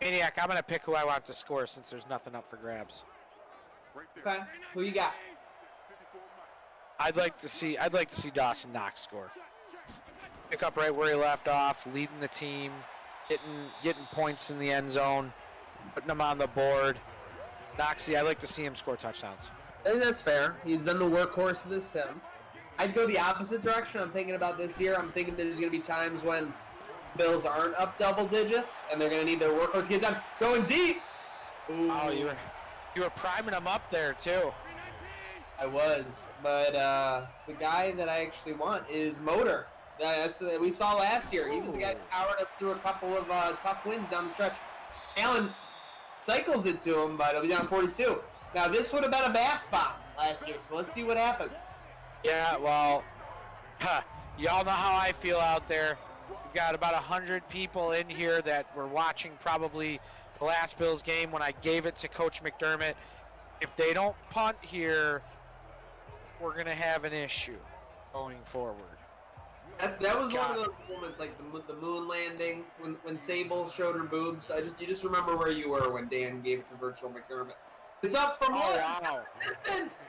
Maniac, I'm gonna pick who I want to score since there's nothing up for grabs. Okay, who you got? I'd like to see Dawson Knox score. Pick up right where he left off, leading the team. Getting points in the end zone, putting them on the board. Noxie, I'd like to see him score touchdowns. I think that's fair. He's been the workhorse of this sim. I'd go the opposite direction. I'm thinking about this year. I'm thinking there's going to be times when Bills aren't up double digits, and they're going to need their workhorse to get done. Going deep! Ooh. Oh, you were priming them up there, too. I was, but the guy that I actually want is Motor. We saw last year. He was the guy who powered us through a couple of tough wins down the stretch. Allen cycles it to him, but he'll be down 42. Now, this would have been a bass bomb last year, so let's see what happens. Yeah, well, y'all know how I feel out there. We've got about 100 people in here that were watching probably the last Bills game when I gave it to Coach McDermott. If they don't punt here, we're going to have an issue going forward. That was one of those moments, like the moon landing when Sable showed her boobs. You just remember where you were when Dan gave it to Virtual McDermott. It's up from distance.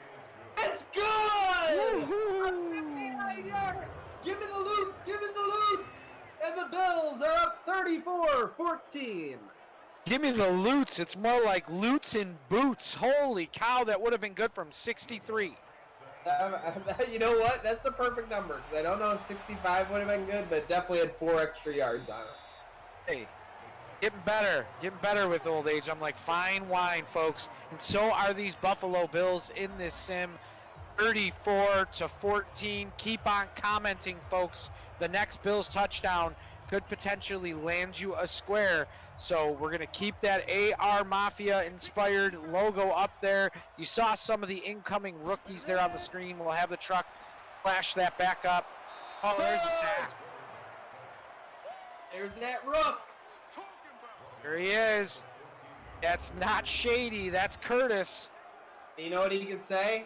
It's good. 59 yards. Give me the loot. Give me the loot. And the Bills are up 34-14. Give me the loots. It's more like loots in boots. Holy cow, that would have been good from 63. You know what? That's the perfect number. Because I don't know if 65 would have been good, but it definitely had 4 extra yards on it. Hey, getting better with old age. I'm like fine wine, folks. And so are these Buffalo Bills in this sim. 34-14. Keep on commenting, folks. the next Bills touchdown could potentially land you a square. So we're going to keep that AR Mafia-inspired logo up there. You saw some of the incoming rookies there on the screen. We'll have the truck flash that back up. Oh, there's a sack. There's that rook. There he is. That's not Shady. That's Curtis. You know what he could say?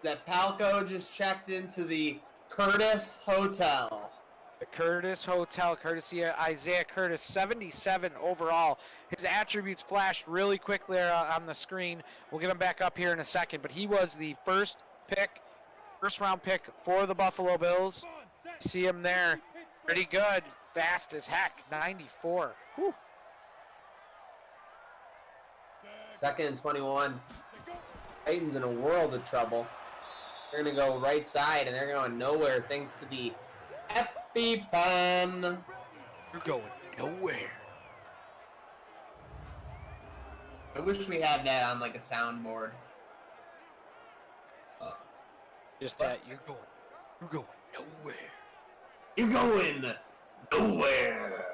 That Palco just checked into the Curtis Hotel. The Curtis Hotel, courtesy of Isaiah Curtis, 77 overall. His attributes flashed really quickly on the screen. We'll get him back up here in a second, but he was the first round pick for the Buffalo Bills. See him there. Pretty good. Fast as heck. 94. Whew. 2nd and 21. Titans in a world of trouble. They're going to go right side, and they're going nowhere thanks to the EpiPen. You're going nowhere. I wish we had that on like a soundboard. Just that you're going nowhere. You're going nowhere.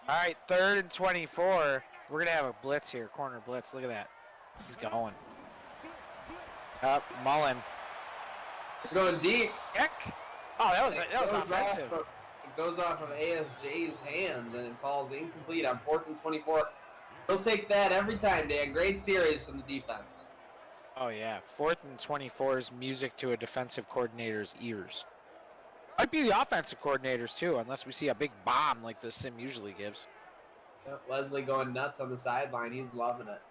All right, 3rd and 24. We're going to have a blitz here, corner blitz. Look at that. He's going. Up, Mullen. We're going deep. Heck. Oh, that was offensive. It goes off of ASJ's hands, and it falls incomplete on 4th and 24. He'll take that every time, Dan. Great series from the defense. Oh, yeah. 4th and 24 is music to a defensive coordinator's ears. Might be the offensive coordinators, too, unless we see a big bomb like the sim usually gives. Yep, Leslie going nuts on the sideline. He's loving it.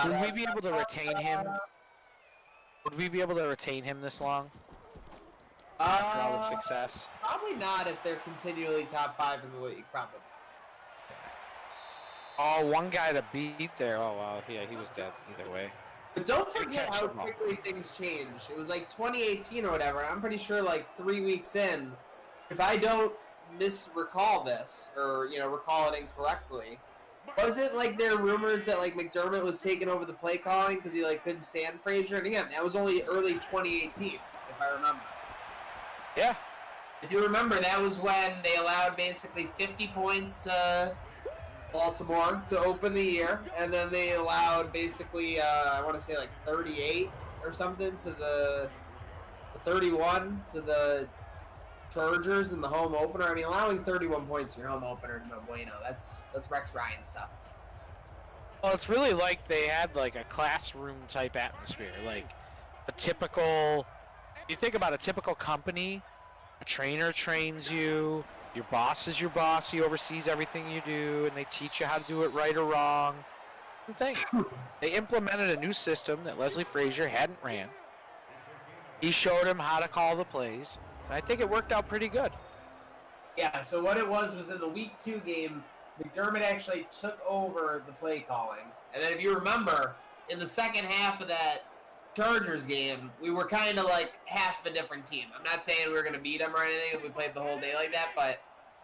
Would we be able to retain him? Would we be able to retain him this long? After all the success? Probably not if they're continually top 5 in the league. Probably. Oh, one guy to beat there. Oh, wow. Yeah, he was dead either way. But don't forget how quickly things change. It was like 2018 or whatever. I'm pretty sure like 3 weeks in, if I don't misrecall this or, recall it incorrectly, wasn't like there rumors that like McDermott was taking over the play calling because he like couldn't stand Frazier? And again, that was only early 2018, if I remember. Yeah. If you remember, that was when they allowed basically 50 points to Baltimore to open the year, and then they allowed basically, I want to say like 38 or something to the 31 to the Chargers in the home opener. I mean, allowing 31 points in your home opener is no bueno. That's Rex Ryan stuff. Well, it's really like they had like a classroom type atmosphere, like a typical. You think about a typical company, a trainer trains you, your boss is your boss, he oversees everything you do, and they teach you how to do it right or wrong. Same thing. They implemented a new system that Leslie Frazier hadn't ran. He showed him how to call the plays, and I think it worked out pretty good. Yeah, so what it was in the Week 2 game, McDermott actually took over the play calling. And then if you remember, in the second half of that Chargers game, we were kind of like half a different team. I'm not saying we were going to beat them or anything if we played the whole day like that, but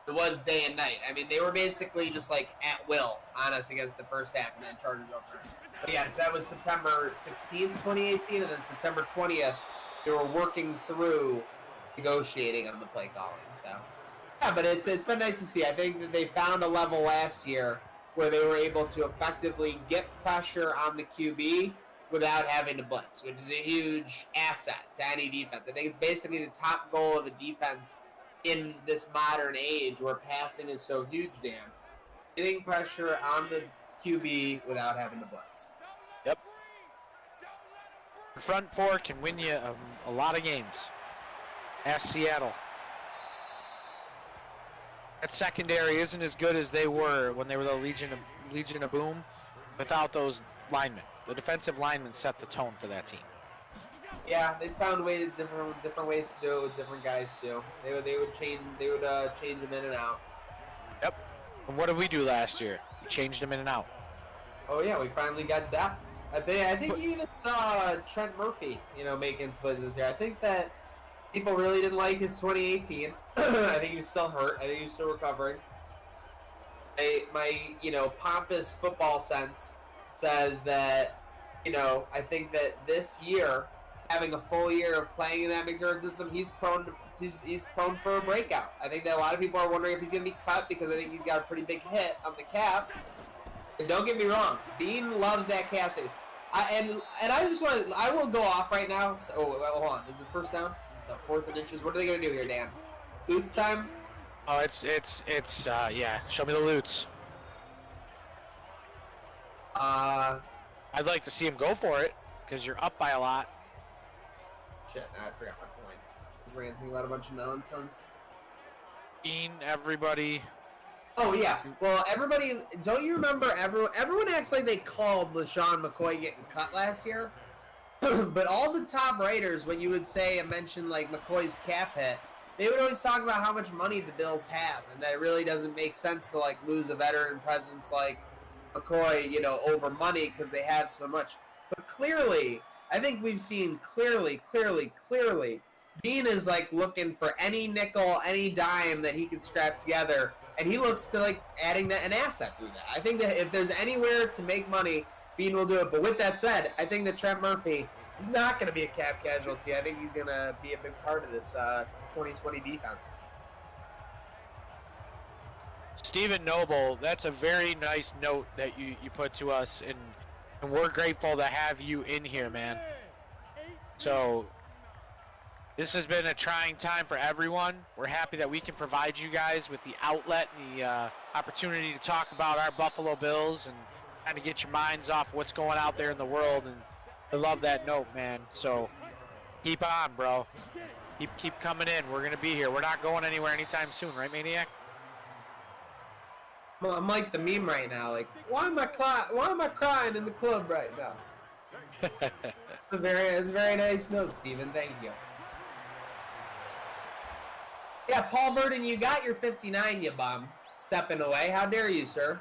it was day and night. I mean, they were basically just like at will on us against the first half, and then Chargers over. But yeah, so that was September 16th, 2018, and then September 20th, they were working through negotiating on the play calling. So yeah, but it's been nice to see. I think that they found a level last year where they were able to effectively get pressure on the QB without having to blitz, which is a huge asset to any defense. I think it's basically the top goal of a defense in this modern age where passing is so huge, Dan. Getting pressure on the QB without having to blitz. Yep. The front four can win you a lot of games. Ask Seattle. That secondary isn't as good as they were when they were the Legion of Boom without those linemen. The defensive linemen set the tone for that team. Yeah, they found different ways to do it with different guys too. They would change them in and out. Yep. And what did we do last year? We changed them in and out. Oh yeah, we finally got depth. I think you even saw Trent Murphy, making splits this year. I think that people really didn't like his 2018. I think he was still hurt. I think he was still recovering. My pompous football sense says that, I think that this year having a full year of playing in that McDermott system, he's prone for a breakout. I think that a lot of people are wondering if he's going to be cut because I think he's got a pretty big hit on the cap. And don't get me wrong, Bean loves that cap space. I will go off right now. So, hold on. Is it first down? No, 4th and inches. What are they going to do here, Dan? Loots time? Oh, yeah. Show me the loots. I'd like to see him go for it because you're up by a lot. Shit, I forgot my point. Ranting about a bunch of nonsense. Bean, everybody. Oh, yeah. Well, everybody, don't you remember everyone acts like they called LaShawn McCoy getting cut last year? But all the top writers, when you would say and mention, like, McCoy's cap hit, they would always talk about how much money the Bills have and that it really doesn't make sense to, like, lose a veteran presence like McCoy, you know, over money because they have so much. But clearly, I think we've seen clearly, Bean is, like, looking for any nickel, any dime that he can scrap together. And he looks to, like, adding an asset through that. I think that if there's anywhere to make money, Bean will do it. But with that said, I think that Trent Murphy is not going to be a cap casualty. I think he's going to be a big part of this 2020 defense. Stephen Noble, that's a very nice note that you put to us, and we're grateful to have you in here, man. So this has been a trying time for everyone. We're happy that we can provide you guys with the outlet and the opportunity to talk about our Buffalo Bills and kind of get your minds off what's going out there in the world. And I love that note, man. So keep on, bro. Keep coming in. We're gonna be here. We're not going anywhere anytime soon, right, Maniac? Well, I'm like the meme right now. Like, why am I crying in the club right now? It's a very nice note, Steven. Thank you. Yeah, Paul Burden, you got your 59, you bum. Stepping away. How dare you, sir?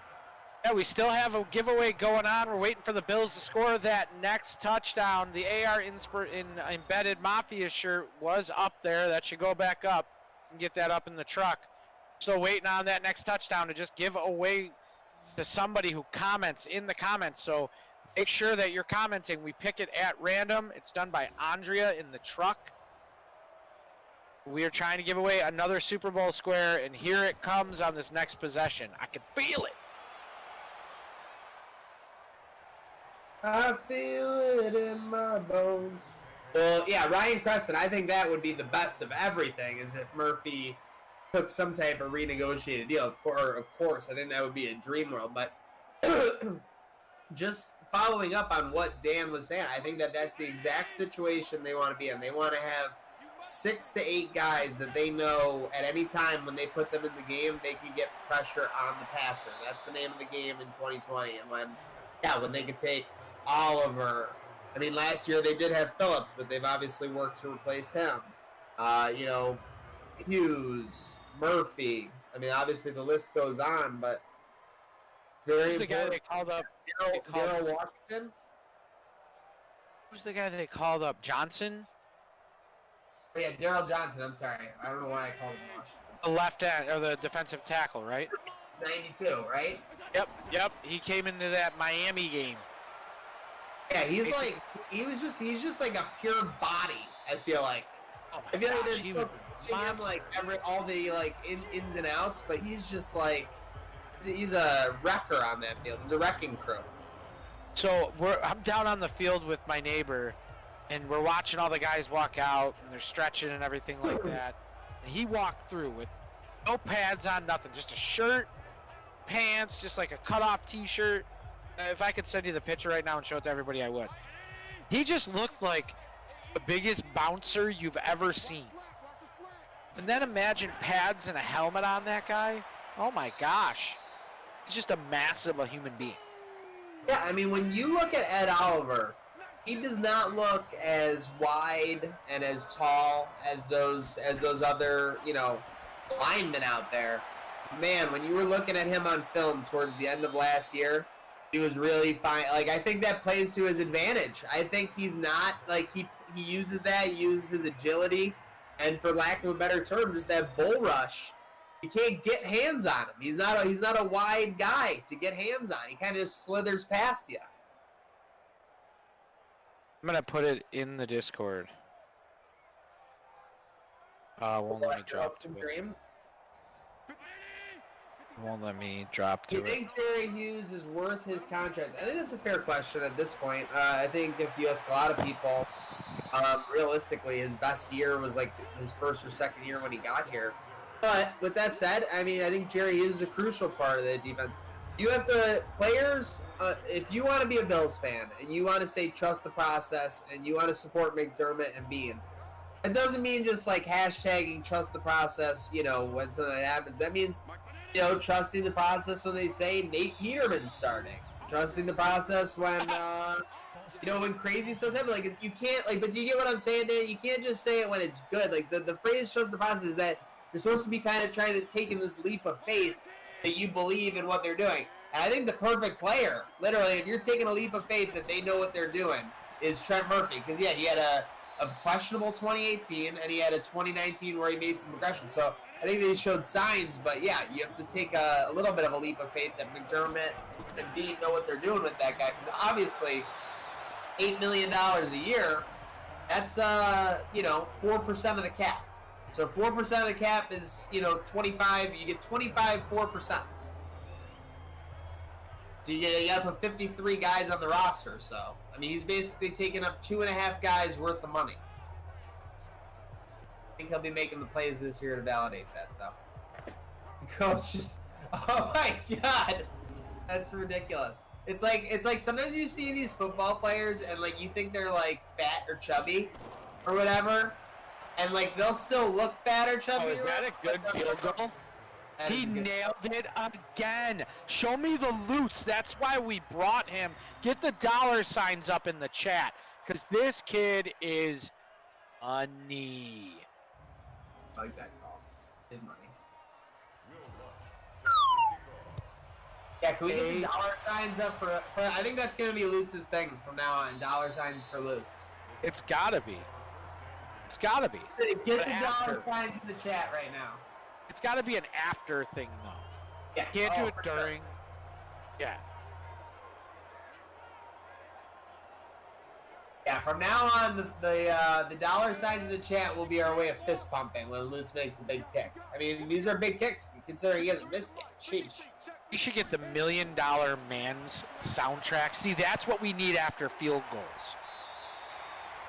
Yeah, we still have a giveaway going on. We're waiting for the Bills to score that next touchdown. The AR embedded Mafia shirt was up there. That should go back up and get that up in the truck. Still waiting on that next touchdown to just give away to somebody who comments in the comments. So make sure that you're commenting. We pick it at random. It's done by Andrea in the truck. We are trying to give away another Super Bowl square, and here it comes on this next possession. I can feel it. I feel it in my bones. Well, yeah, Ryan Crescent, I think that would be the best of everything, is if Murphy took some type of renegotiated deal. Of course, I think that would be a dream world. But just following up on what Dan was saying, I think that that's the exact situation they want to be in. They want to have 6 to 8 guys that they know at any time when they put them in the game, they can get pressure on the passer. That's the name of the game in 2020. And when they could take Oliver. I mean, last year they did have Phillips, but they've obviously worked to replace him. Hughes, Murphy. I mean, obviously the list goes on, but very Who's the guy they called up? Daryl Washington. Who's the guy they called up? Johnson? Oh, yeah, Daryl Johnson. I'm sorry. I don't know why I called him Washington. The left end, or the defensive tackle, right? It's 92, right? Yep. He came into that Miami game. Yeah, he's just like a pure body, I feel like. Oh I feel gosh, like there's like all the like ins and outs, but he's just like he's a wrecker on that field. He's a wrecking crew. So I'm down on the field with my neighbor, and we're watching all the guys walk out, and they're stretching and everything like that. And he walked through with no pads on, nothing, just a shirt, pants, just like a cut-off T-shirt. If I could send you the picture right now and show it to everybody, I would. He just looked like the biggest bouncer you've ever seen. And then imagine pads and a helmet on that guy. Oh my gosh. He's just a massive a human being. Yeah, I mean, when you look at Ed Oliver, he does not look as wide and as tall as those other, linemen out there. Man, when you were looking at him on film towards the end of last year, he was really fine. Like, I think that plays to his advantage. I think he's not, like, he uses his agility, and for lack of a better term, just that bull rush. You can't get hands on him. He's not a wide guy to get hands on. He kind of just slithers past you. I'm gonna put it in the Discord. Won't let me drop to some it. dreams. Won't let me drop Do to you it. think Jerry Hughes is worth his contract? I think that's a fair question at this point. I think if you ask a lot of people, realistically, his best year was like his first or second year when he got here. But with that said, I mean, I think Jerry Hughes is a crucial part of the defense. You have to, players, if you want to be a Bills fan and you want to say trust the process and you want to support McDermott and Bean, it doesn't mean just like hashtagging trust the process, when something happens. That means, trusting the process when they say Nate Peterman's starting. Trusting the process when, when crazy stuff's happening. Like, you can't, but do you get what I'm saying, Dan? You can't just say it when it's good. Like, the phrase trust the process is that you're supposed to be kind of trying to take in this leap of faith that you believe in what they're doing. And I think the perfect player, literally, if you're taking a leap of faith that they know what they're doing, is Trent Murphy. Because, yeah, he had a questionable 2018, and he had a 2019 where he made some regression. So I think they showed signs, but yeah, you have to take a little bit of a leap of faith that McDermott and Bean know what they're doing with that guy. Because obviously, $8 million a year, that's 4% of the cap. So 4% of the cap is 25. You get 25 4%. So you got to put 53 guys on the roster. So I mean, he's basically taking up 2.5 guys worth of money. I think he'll be making the plays this year to validate that, though. Coach just, oh my God, that's ridiculous. It's like sometimes you see these football players and like you think they're like fat or chubby or whatever, and like they'll still look fat or chubby. Oh, is that a good field goal? He nailed it again. Show me the loots. That's why we brought him. Get the dollar signs up in the chat, because this kid is money. I like that call. His money. Yeah, can we get the dollar signs up for I think that's going to be Lutz's thing from now on. Dollar signs for Lutz. It's got to be. It's got to be. Get the dollar signs in the chat right now. It's got to be an after thing, though. Yeah. Can't do it during. Sure. Yeah. Yeah, from now on, the dollar signs in the chat will be our way of fist pumping when Lutz makes a big kick. I mean, these are big kicks, considering he hasn't missed yet. Sheesh. We should get the $1 Million Man's soundtrack. See, that's what we need after field goals.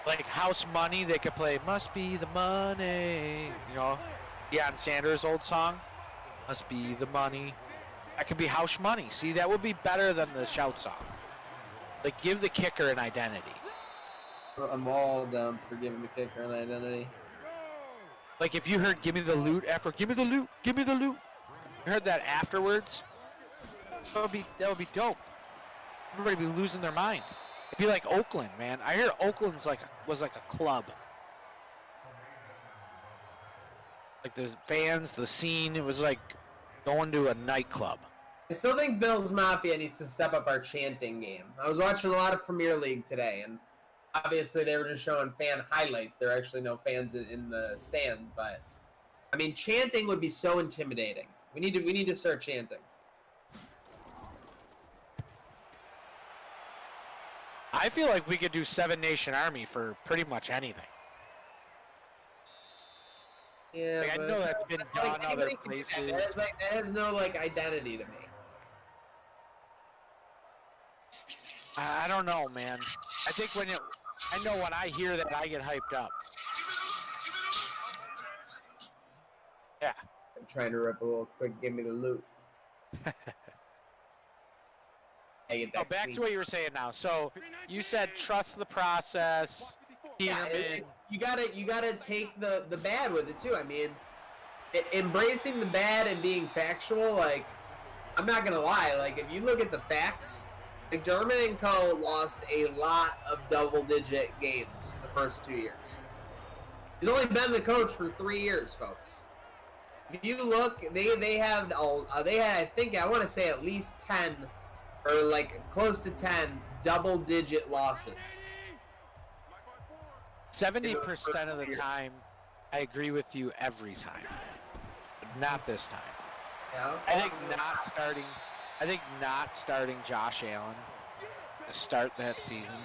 Like House Money, they could play Must Be the Money. Deion Sanders' old song. Must be the money. That could be House Money. See, that would be better than the shout song. Like, give the kicker an identity. I'm all down for giving the kicker an identity. Like, if you heard Give Me the Loot after, give me the loot, give me the loot. You heard that afterwards? That would be dope. Everybody would be losing their mind. It'd be like Oakland, man. I hear Oakland's was like a club. Like the fans, the scene, it was like going to a nightclub. I still think Bills Mafia needs to step up our chanting game. I was watching a lot of Premier League today, and obviously they were just showing fan highlights. There are actually no fans in the stands, but I mean, chanting would be so intimidating. We need to start chanting. I feel like we could do Seven Nation Army for pretty much anything. Yeah, I know that's been done other places. That has no identity to me. I don't know, man. I think when I hear that, I get hyped up. Yeah. I'm trying to rip a little quick. Give me the loot. Back to what you were saying now. So you said trust the process. Peterman. You gotta take the bad with it too. I mean, embracing the bad and being factual. I'm not gonna lie. If you look at the facts, McDermott and Co. lost a lot of double-digit games the first 2 years. He's only been the coach for 3 years, folks. If you look, they had I think I want to say at least 10 or close to 10 double-digit losses. 70% of the time, I agree with you every time, but not this time. Yeah. I think not starting Josh Allen to start that season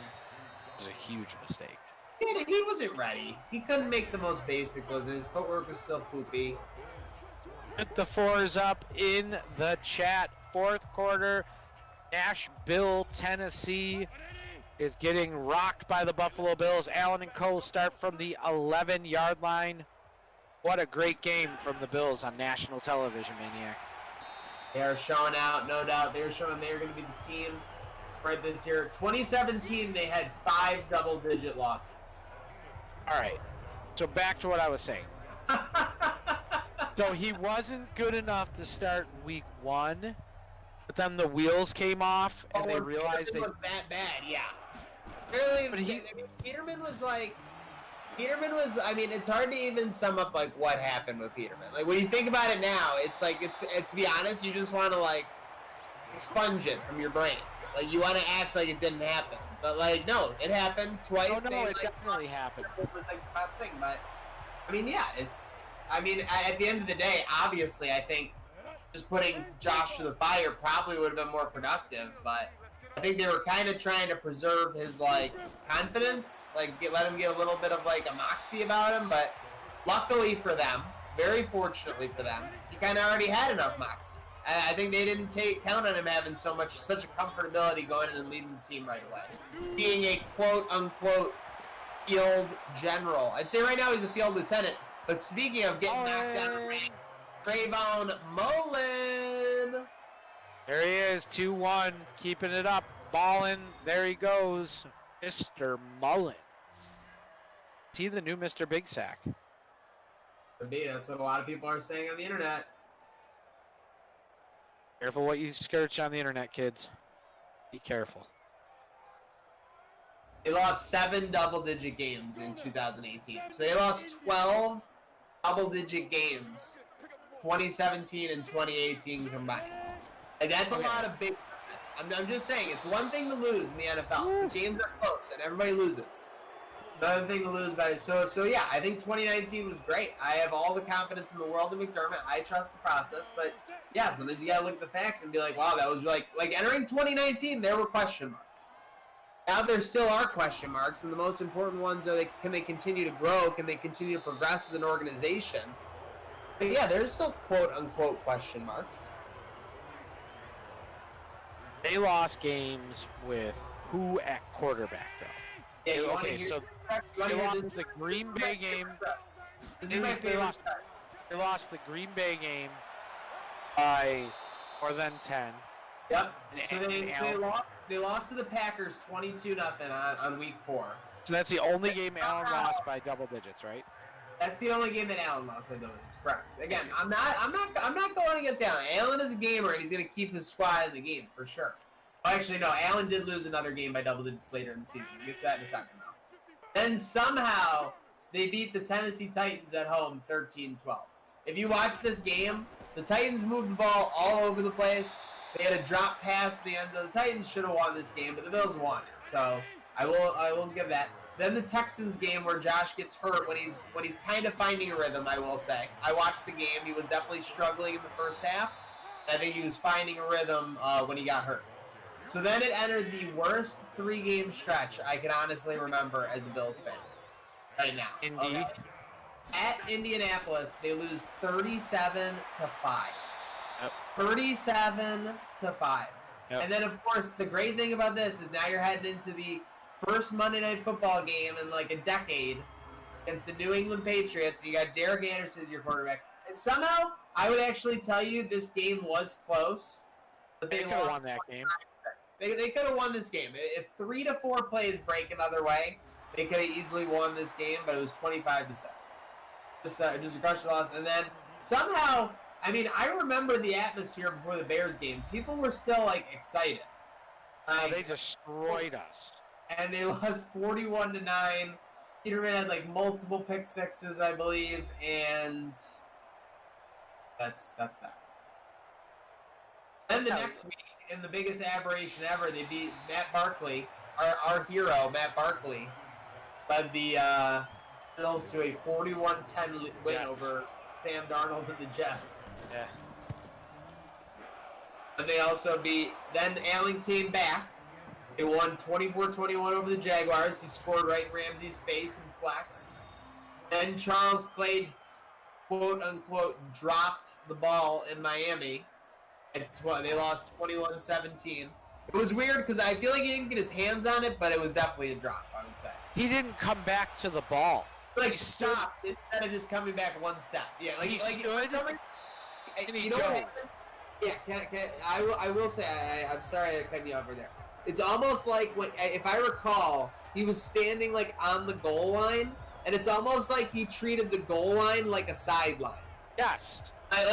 was a huge mistake. He wasn't ready. He couldn't make the most basic throws, and his footwork was still poopy. Put the fours up in the chat. Fourth quarter, Nashville, Tennessee is getting rocked by the Buffalo Bills. Allen and Cole start from the 11-yard line. What a great game from the Bills on national television, Maniac. They are showing out, no doubt. They're showing they're going to be the team right this year. 2017, they had 5 double-digit losses. All right, so back to what I was saying. So he wasn't good enough to start week 1, but then the wheels came off, and they realized Peterman was that bad, yeah. Really, but Peterman was like... Peterman was, I mean, it's hard to even sum up, like, what happened with Peterman. Like, when you think about it now, it's like, it's to be honest, you just want to, like, expunge it from your brain. Like, you want to act like it didn't happen. But, like, no, it happened twice. Oh, no, it definitely happened. It was, like, the best thing. But, I mean, yeah, I mean, at the end of the day, obviously, I think just putting Josh to the fire probably would have been more productive. But I think they were kind of trying to preserve his, like, confidence, like, let him get a little bit of, like, a moxie about him. But luckily for them, very fortunately for them, he kind of already had enough moxie. I think they didn't count on him having such a comfortability going in and leading the team right away. Being a quote-unquote field general. I'd say right now he's a field lieutenant. But speaking of getting knocked down the rank, Trayvon Mullen. There he is, 2-1, keeping it up, balling. There he goes, Mr. Mullen. Is he the new Mr. Big Sack? Could be. That's what a lot of people are saying on the internet. Careful what you search on the internet, kids. Be careful. They lost 7 double-digit games in 2018. So they lost 12 double-digit games, 2017 and 2018 combined. Like, that's a lot of big. I'm just saying, it's one thing to lose in the NFL. These games are close, and everybody loses. Another thing to lose by. So yeah, I think 2019 was great. I have all the confidence in the world in McDermott. I trust the process, but yeah, sometimes you gotta look at the facts and be like, wow, that was like entering 2019, there were question marks. Now there still are question marks, and the most important ones are can they continue to grow? Can they continue to progress as an organization? But yeah, there's still quote unquote question marks. They lost games with who at quarterback, though? Yeah, okay, so they lost the Green Bay game. They lost the Green Bay game by more than 10. Yep. So they lost to the Packers 22-0 on week 4. So that's the only game Allen lost by double digits, right? That's the only game that Allen lost by double digits. Correct. Again, I'm not going against Allen. Allen is a gamer, and he's going to keep his squad in the game for sure. Oh, actually, no. Allen did lose another game by double digits later in the season. We'll get to that in a second, though. Then somehow they beat the Tennessee Titans at home 13-12. If you watch this game, the Titans moved the ball all over the place. They had a drop pass at the end of the Titans. Should have won this game, but the Bills won it. So I will give that. Then the Texans game where Josh gets hurt when he's kind of finding a rhythm, I will say. I watched the game. He was definitely struggling in the first half. I think he was finding a rhythm when he got hurt. So then it entered the worst 3-game stretch I can honestly remember as a Bills fan right now. Indeed. Okay. At Indianapolis, they lose 37-5. Yep. 37-5. Yep. And then, of course, the great thing about this is now you're heading into the first Monday Night Football game in like a decade against the New England Patriots. You got Derek Anderson as your quarterback. And somehow, I would actually tell you this game was close. But They could have won that game. They could have won this game. If 3 to 4 plays break another way, they could have easily won this game, but it was 25-6. Just a crush loss. And then somehow, I mean, I remember the atmosphere before the Bears game. People were still, like, excited. They destroyed us. And they lost 41-9. Peterman had, like, multiple pick sixes, I believe, and that's that. Then the next week, in the biggest aberration ever, they beat Matt Barkley, our hero, Matt Barkley, led the Bills to a 41-10 win over Sam Darnold and the Jets. Yeah. And they also then Allen came back, They won 24-21 over the Jaguars. He scored right in Ramsey's face and flexed. Then Charles Clay, quote unquote, dropped the ball in Miami. They lost 21-17. It was weird because I feel like he didn't get his hands on it, but it was definitely a drop, I would say. He didn't come back to the ball. Like, stopped instead of just coming back one step. Yeah, like he stood and he you know what dove. happened? Yeah, I will say, I'm sorry I cut you off right there. It's almost like, if I recall, he was standing, like, on the goal line, and it's almost like he treated the goal line like a sideline. Yes. He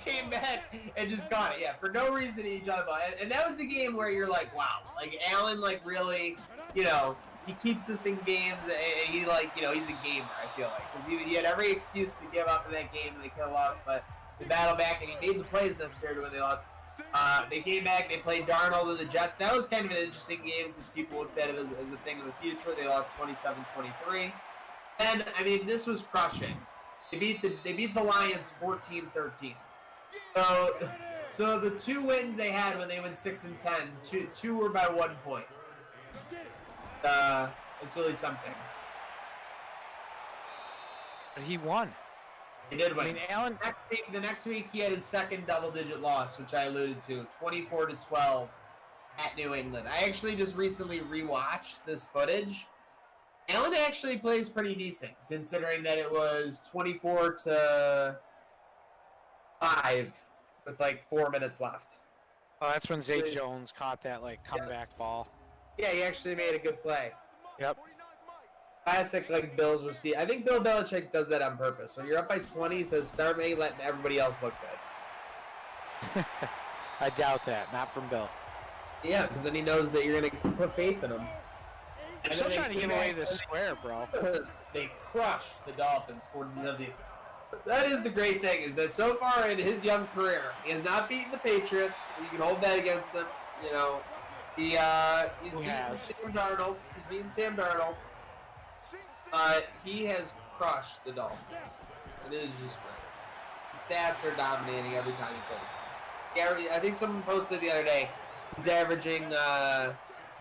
came back and just got it. Yeah, for no reason he dropped the ball. And that was the game where you're like, wow. Like, Allen, like, really, you know, he keeps us in games, and he, like, you know, he's a gamer, I feel like. Because he had every excuse to give up in that game, and they could have lost, but they battled back, and he made the plays necessary when they lost. They came back, they played Darnold and the Jets. That was kind of an interesting game because people looked at it as a thing of the future. They lost 27-23. And, I mean, this was crushing. They beat the Lions 14-13. So the two wins they had when they went 6-10, two were by 1 point. It's really something. But he won. He did win. I mean, Allen. The next week he had his second double-digit loss, which I alluded to, 24-12 at New England. I actually just recently rewatched this footage. Allen actually plays pretty decent, considering that it was 24-5 with like 4 minutes left. Oh, that's when Zay Jones caught that like comeback ball. Yeah, he actually made a good play. Yep. Classic, like, Bills receive. I think Bill Belichick does that on purpose. When you're up by 20, he says, start letting everybody else look good. I doubt that. Not from Bill. Yeah, because then he knows that you're going to put faith in him. They're still trying to give away this square, bro. They crushed the Dolphins. That is the great thing, is that so far in his young career, he has not beaten the Patriots. You can hold that against him. You know, he's beaten Sam Darnold. He's beaten Sam Darnold. He has crushed the Dolphins. It is just great. The stats are dominating every time he plays. Yeah, I think someone posted the other day, he's averaging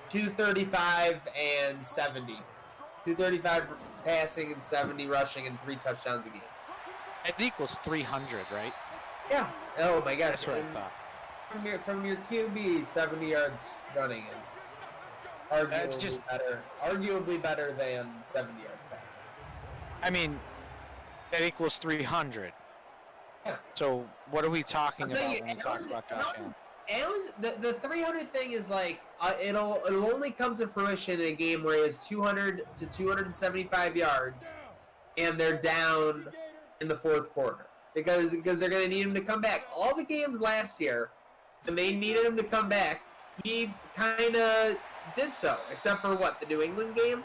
235 and 70. 235 passing and 70 rushing and 3 touchdowns a game. It equals 300, right? Yeah. Oh my gosh. That's what I thought. From your QB, 70 yards running is arguably better than 70 yards passing. I mean, that equals 300. Yeah. So what are we talking about when we talk about Josh Allen? Allen, the 300 thing is like it'll only come to fruition in a game where he has 200 to 275 yards, and they're down in the fourth quarter because they're going to need him to come back. All the games last year, when they needed him to come back, he kind of did so, except for the New England game.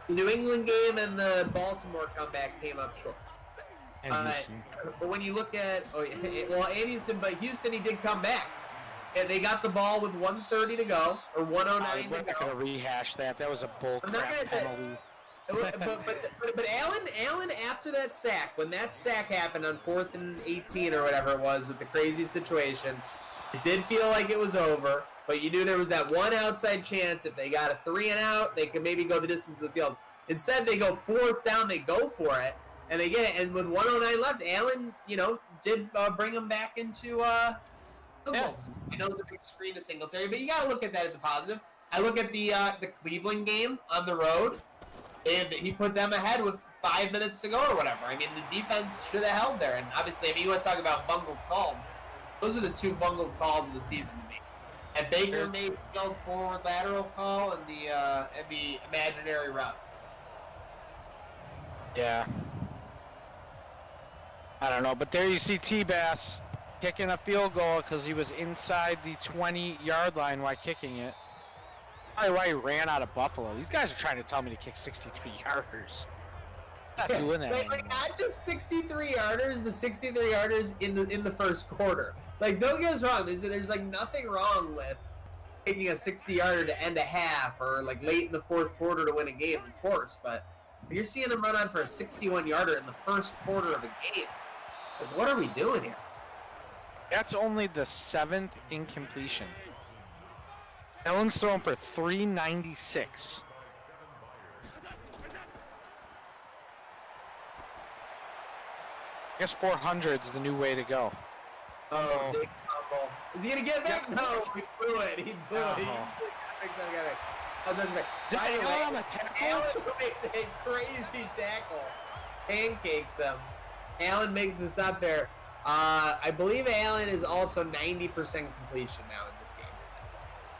The New England game and the Baltimore comeback came up short. But when you look at Houston, but Houston, he did come back, and they got the ball with 1:30 to go or 1:09 to go. We're not gonna rehash that. That was a bull crap penalty. But Allen, after that sack, when that sack happened on 4th and 18 or whatever it was with the crazy situation, it did feel like it was over. But you knew there was that one outside chance if they got a 3 and out, they could maybe go the distance of the field. Instead, they go 4th down, they go for it. And they get it, and with 1:09 left, Allen, did bring him back into I know it's a big screen to Singletary, but you got to look at that as a positive. I look at the Cleveland game on the road, and he put them ahead with 5 minutes to go or whatever. I mean, the defense should have held there, and obviously, you want to talk about bungled calls. Those are the 2 bungled calls of the season to me. And Baker made the forward lateral call and the imaginary route. Yeah. I don't know, but there you see T-Bass kicking a field goal because he was inside the 20-yard line while kicking it. Probably why he ran out of Buffalo. These guys are trying to tell me to kick 63-yarders. Not doing that anymore. Not just 63-yarders, but 63-yarders in the first quarter. Like, don't get us wrong. There's like nothing wrong with kicking a 60-yarder to end a half or like late in the fourth quarter to win a game, of course. But if you're seeing him run on for a 61-yarder in the first quarter of a game, like, what are we doing here? That's only the 7th incompletion. Allen's throwing for 396. I guess 400 is the new way to go. Oh, big fumble. Is he gonna get back? Yep. No, he blew it. He blew it. I was By the way, Allen a tackle? Allen makes a crazy tackle. Pancakes him. Allen makes the stop there. I believe Allen is also 90% completion now in this game.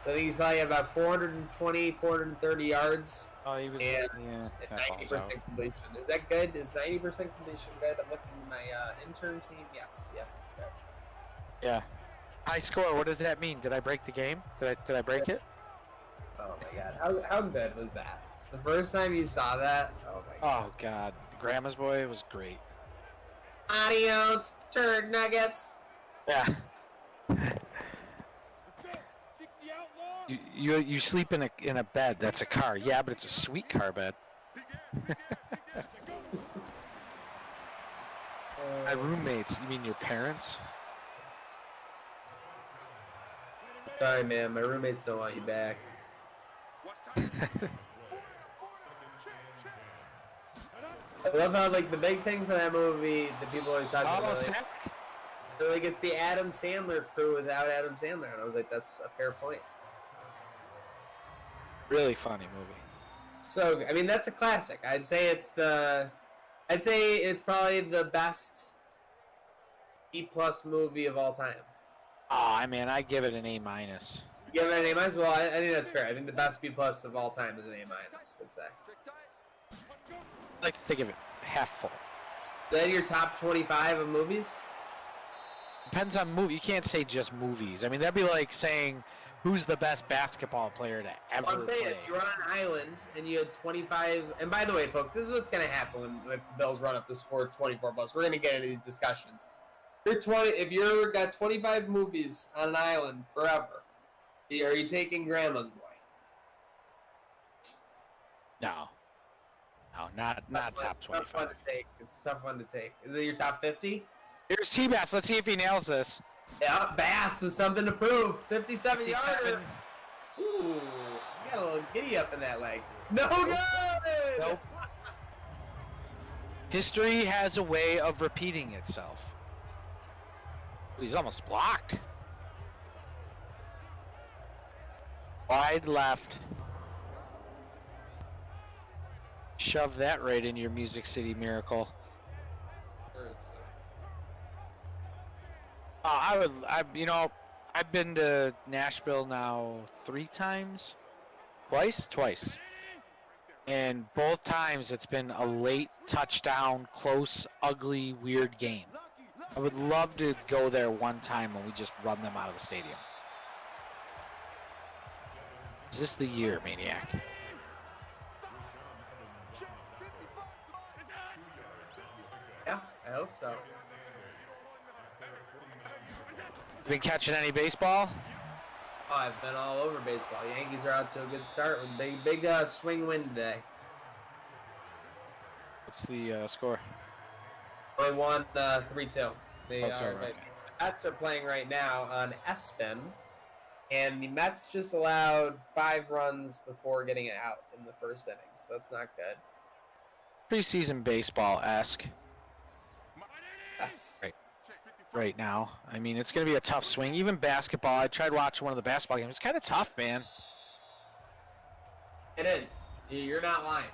So I think he's probably about 420, 430 yards. Oh, he was. And Yeah. 90% completion. Is that good? Is 90% completion good? I'm looking at my intern team. Yes, it's good. Yeah. High score. What does that mean? Did I break the game? Did I break it? Oh my god, how good was that? The first time you saw that, oh my god. Oh God, Grandma's Boy was great. Adios, turd nuggets. Yeah. You sleep in a bed that's a car. Yeah, but it's a sweet car bed. My roommates. You mean your parents? Sorry, man. My roommates don't want you back. I love how like the big thing for that movie that people always talk about. Like it's the Adam Sandler crew without Adam Sandler, and I was like, that's a fair point. Really funny movie. So I mean, that's a classic. I'd say it's probably the best B+ movie of all time. Oh, I mean, I give it an A-. You give it an A-? Well, I think that's fair. I think the best B+ of all time is an A-, I'd say. I like to think of it half full. Is that your top 25 of movies? Depends on movie. You can't say just movies. I mean, that'd be like saying who's the best basketball player to ever Well, I'm saying play. you're on an island and you had 25. And by the way, folks, this is what's going to happen when the Bills run up the score 24 bucks. We're going to get into these discussions. If you're got 25 movies on an island forever, are you taking Grandma's Boy? No, not top 25. Tough one to take. It's a tough one to take. Is it your top 50? Here's T-Bass. Let's see if he nails this. Yeah, Bass with something to prove. 57 yarder. Ooh, you got a little giddy up in that leg. No good. Nope. History has a way of repeating itself. He's almost blocked. Wide left. Shove that right into your Music City Miracle. I've been to Nashville now 3 times. Twice. And both times it's been a late touchdown, close, ugly, weird game. I would love to go there one time when we just run them out of the stadium. Is this the year, Maniac? Yeah, I hope so. You been catching any baseball? Oh, I've been all over baseball. The Yankees are out to a good start with big swing win today. What's the score? They won 3-2. The Right. Mets are playing right now on Espen, and the Mets just allowed 5 runs before getting it out in the first inning, so that's not good. Preseason baseball-esque. Yes. Right now. I mean, it's going to be a tough swing. Even basketball, I tried watching one of the basketball games. It's kind of tough, man. It is. You're not lying.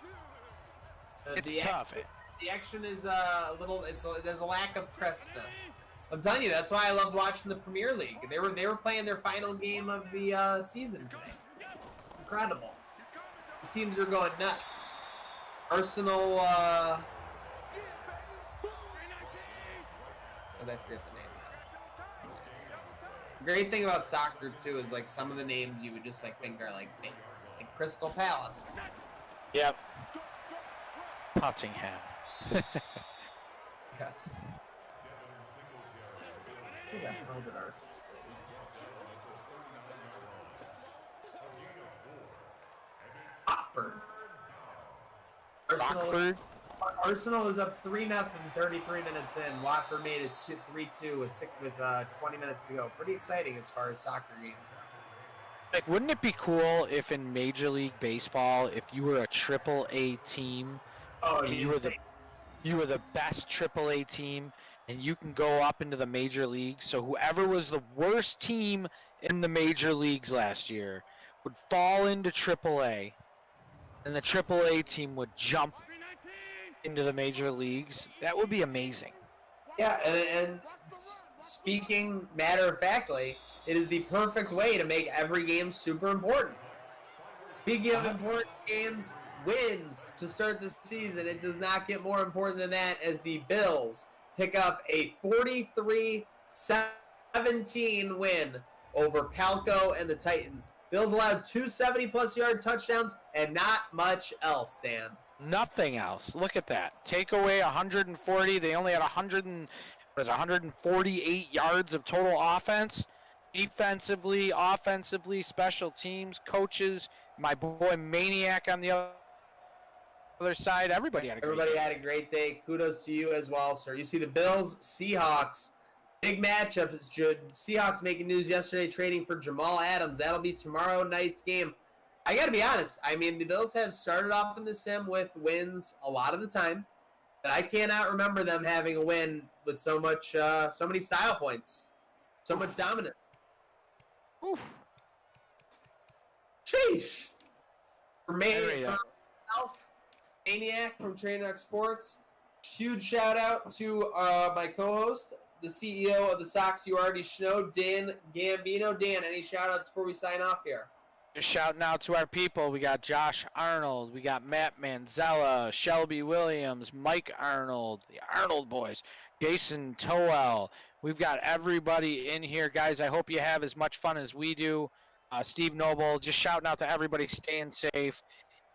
It's tough. The action is a little. There's a lack of crispness. I'm telling you, that's why I loved watching the Premier League. They were playing their final game of the season today. Incredible. These teams are going nuts. Arsenal. I forget the name now. The great thing about soccer too is like some of the names you would just like think are like fake, like Crystal Palace. Yep. Nottingham. Yes. Who the hell did ours? Watford. Arsenal is up 3-0, 33 minutes in. Watford made it 3-2 with 20 minutes to go. Pretty exciting as far as soccer games are. Like, wouldn't it be cool if in Major League Baseball, if you were a AAA team Oh, and you were the best AAA team, and you can go up into the major leagues. So whoever was the worst team in the major leagues last year would fall into AAA, and the AAA team would jump into the major leagues. That would be amazing. Yeah, and speaking matter of factly, it is the perfect way to make every game super important. Speaking of important games, wins to start the season, it does not get more important than that as the Bills pick up a 43-17 win over Palco and the Titans. Bills allowed 270-plus yard touchdowns and not much else, Dan. Nothing else. Look at that. Take away 140. They only had 148 yards of total offense. Defensively, offensively, special teams, coaches, my boy Maniac on the other side. Everybody had a great day. Had a great day. Kudos to you as well, sir. You see the Bills, Seahawks. Big matchup. Seahawks making news yesterday, trading for Jamal Adams. That'll be tomorrow night's game. I got to be honest. I mean, the Bills have started off in the sim with wins a lot of the time, but I cannot remember them having a win with so many style points, so much dominance. Oof. Sheesh. For myself, Maniac from Trainwreck Sports. Huge shout out to my co-host, the CEO of the Sox you already know, Dan Gambino. Dan, any shout outs before we sign off here? Just shouting out to our people. We got Josh Arnold. We got Matt Manzella, Shelby Williams, Mike Arnold, the Arnold boys, Jason Towell. We've got everybody in here. Guys, I hope you have as much fun as we do. Steve Noble, just shouting out to everybody, staying safe,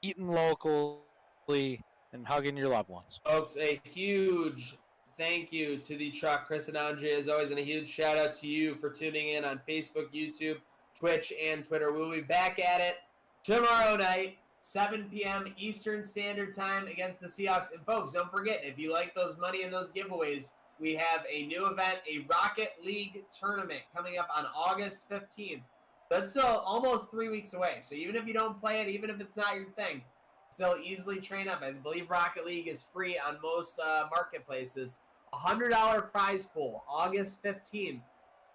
eating locally, and hugging your loved ones. Folks, a huge thank you to the truck, Chris and Andre, as always, and a huge shout out to you for tuning in on Facebook, YouTube, Twitch, and Twitter. We'll be back at it tomorrow night, 7 p.m. Eastern Standard Time against the Seahawks. And folks, don't forget, if you like those money and those giveaways, we have a new event, a Rocket League tournament coming up on August 15th. That's still almost 3 weeks away. So even if you don't play it, even if it's not your thing, still easily train up. I believe Rocket League is free on most marketplaces. $100 prize pool, August 15th.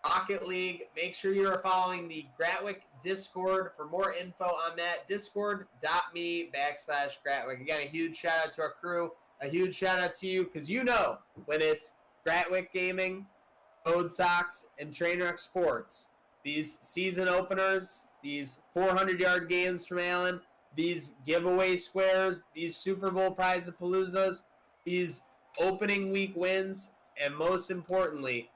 Rocket League. Make sure you are following the Gratwick Discord for more info on that. Discord.me/Gratwick. Again, a huge shout out to our crew. A huge shout out to you because you know when it's Gratwick Gaming, Code Sox, and Trainwreck Sports. These season openers, these 400-yard games from Allen, these giveaway squares, these Super Bowl prize-a-paloozas, these opening week wins, and most importantly,